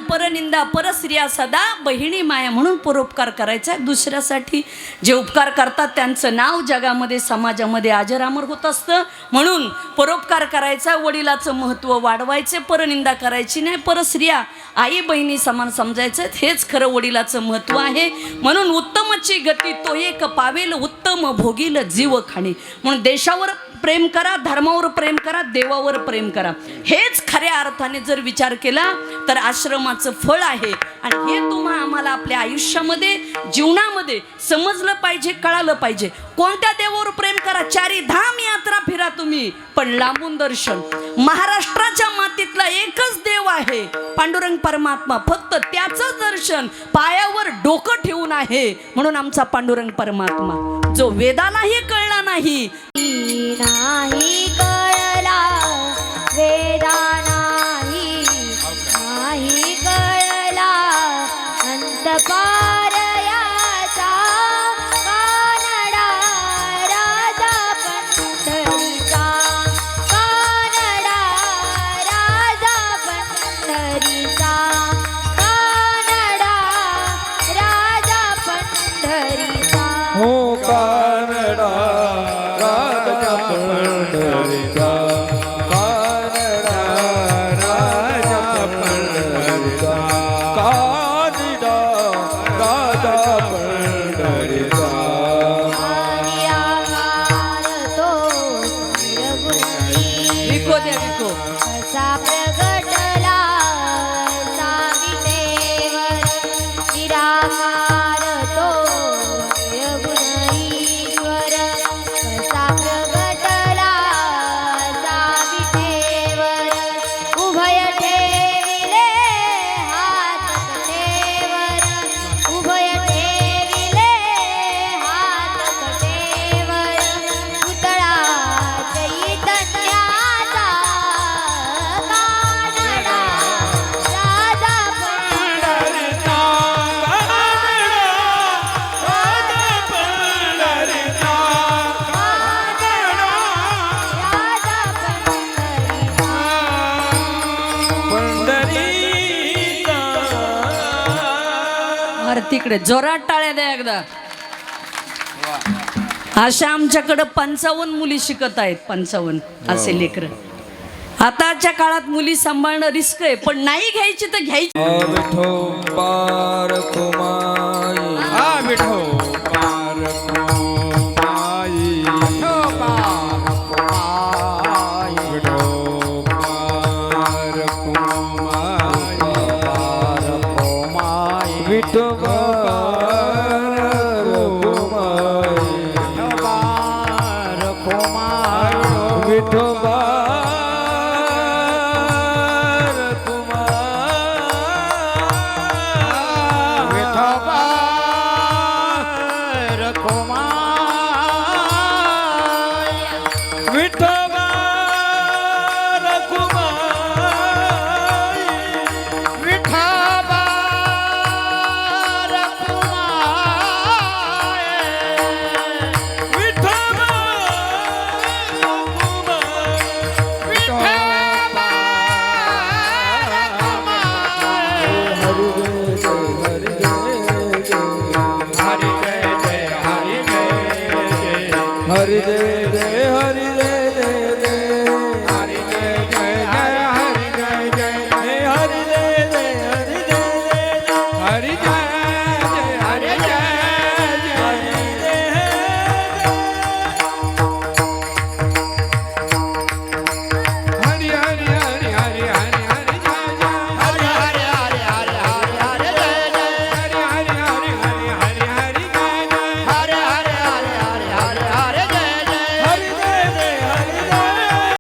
परनिंदा परस्त्रिया सदा बहिणी माया. म्हणून परोपकार करायचा दुसऱ्यासाठी. जे उपकार करतात त्यांचं नाव जगामध्ये, समाजामध्ये अजरामर होत असतं. म्हणून परोपकार करायचा, वडिलाचं महत्त्व वाढवायचे, परनिंदा करायची नाही. परस्त्रिया आई बहिणी समान समजायचं, हेच खरं वडिलाचं महत्त्व आहे. म्हणून उत्तमची गती तो एक पावेल, उत्तम भोगील जीव खाणी. म्हणून देशावर प्रेम करा, धर्मावर प्रेम करा, देवावर प्रेम करा. हेच खऱ्या अर्थाने जर विचार केला तर आश्रमाचं फळ आहे. आणि हे तुम्हा आम्हाला आपल्या आयुष्यामध्ये, जीवनामध्ये समजलं पाहिजे, कळालं पाहिजे. कोणत्या देवावर प्रेम करा? चारी धाम यात्रा फिरा तुम्ही, पण लांबून दर्शन. महाराष्ट्राच्या मातीतला एकच देव आहे पांडुरंग परमात्मा. फक्त त्याचं दर्शन पायावर डोकं ठेवून आहे. म्हणून आमचा पांडुरंग परमात्मा जो वेदालाही कळला नाही, नाही कळला वेदा नाही, नाही कळला अंतपार याचा. कानडा राजा पंढरीचा, कानडा राजा पंढरीचा, कानडा राजा पंढरीचा. हो कानडा राजा पंढरीचा, कानडा राजा पंढरीचा, निराकार तो निर्गुणी विको द्या विको कसा प्रगटला सावितेवर निराकार तो निर्गुण ईश्वर कसा प्रगटला सावितेवर उभय ठेविले हात कटेवर उभय ठेविले हात कटेवर पुतळा चैतन्याचा कानडा राजा पंढरीचा राजा पंढरीचा अरे तिकडे जोरात टाळ्या द्या एकदा. अशा आमच्याकडं 55 मुली शिकत आहेत. 55 असे लेकर. आताच्या काळात मुली सांभाळणं रिस्क आहे, पण नाही घ्यायची तर घ्यायची. विठोबार कुमाई विठोबार कुमाई विठोबार कुमाई विठोबार कुमाई विठोबार कुमाई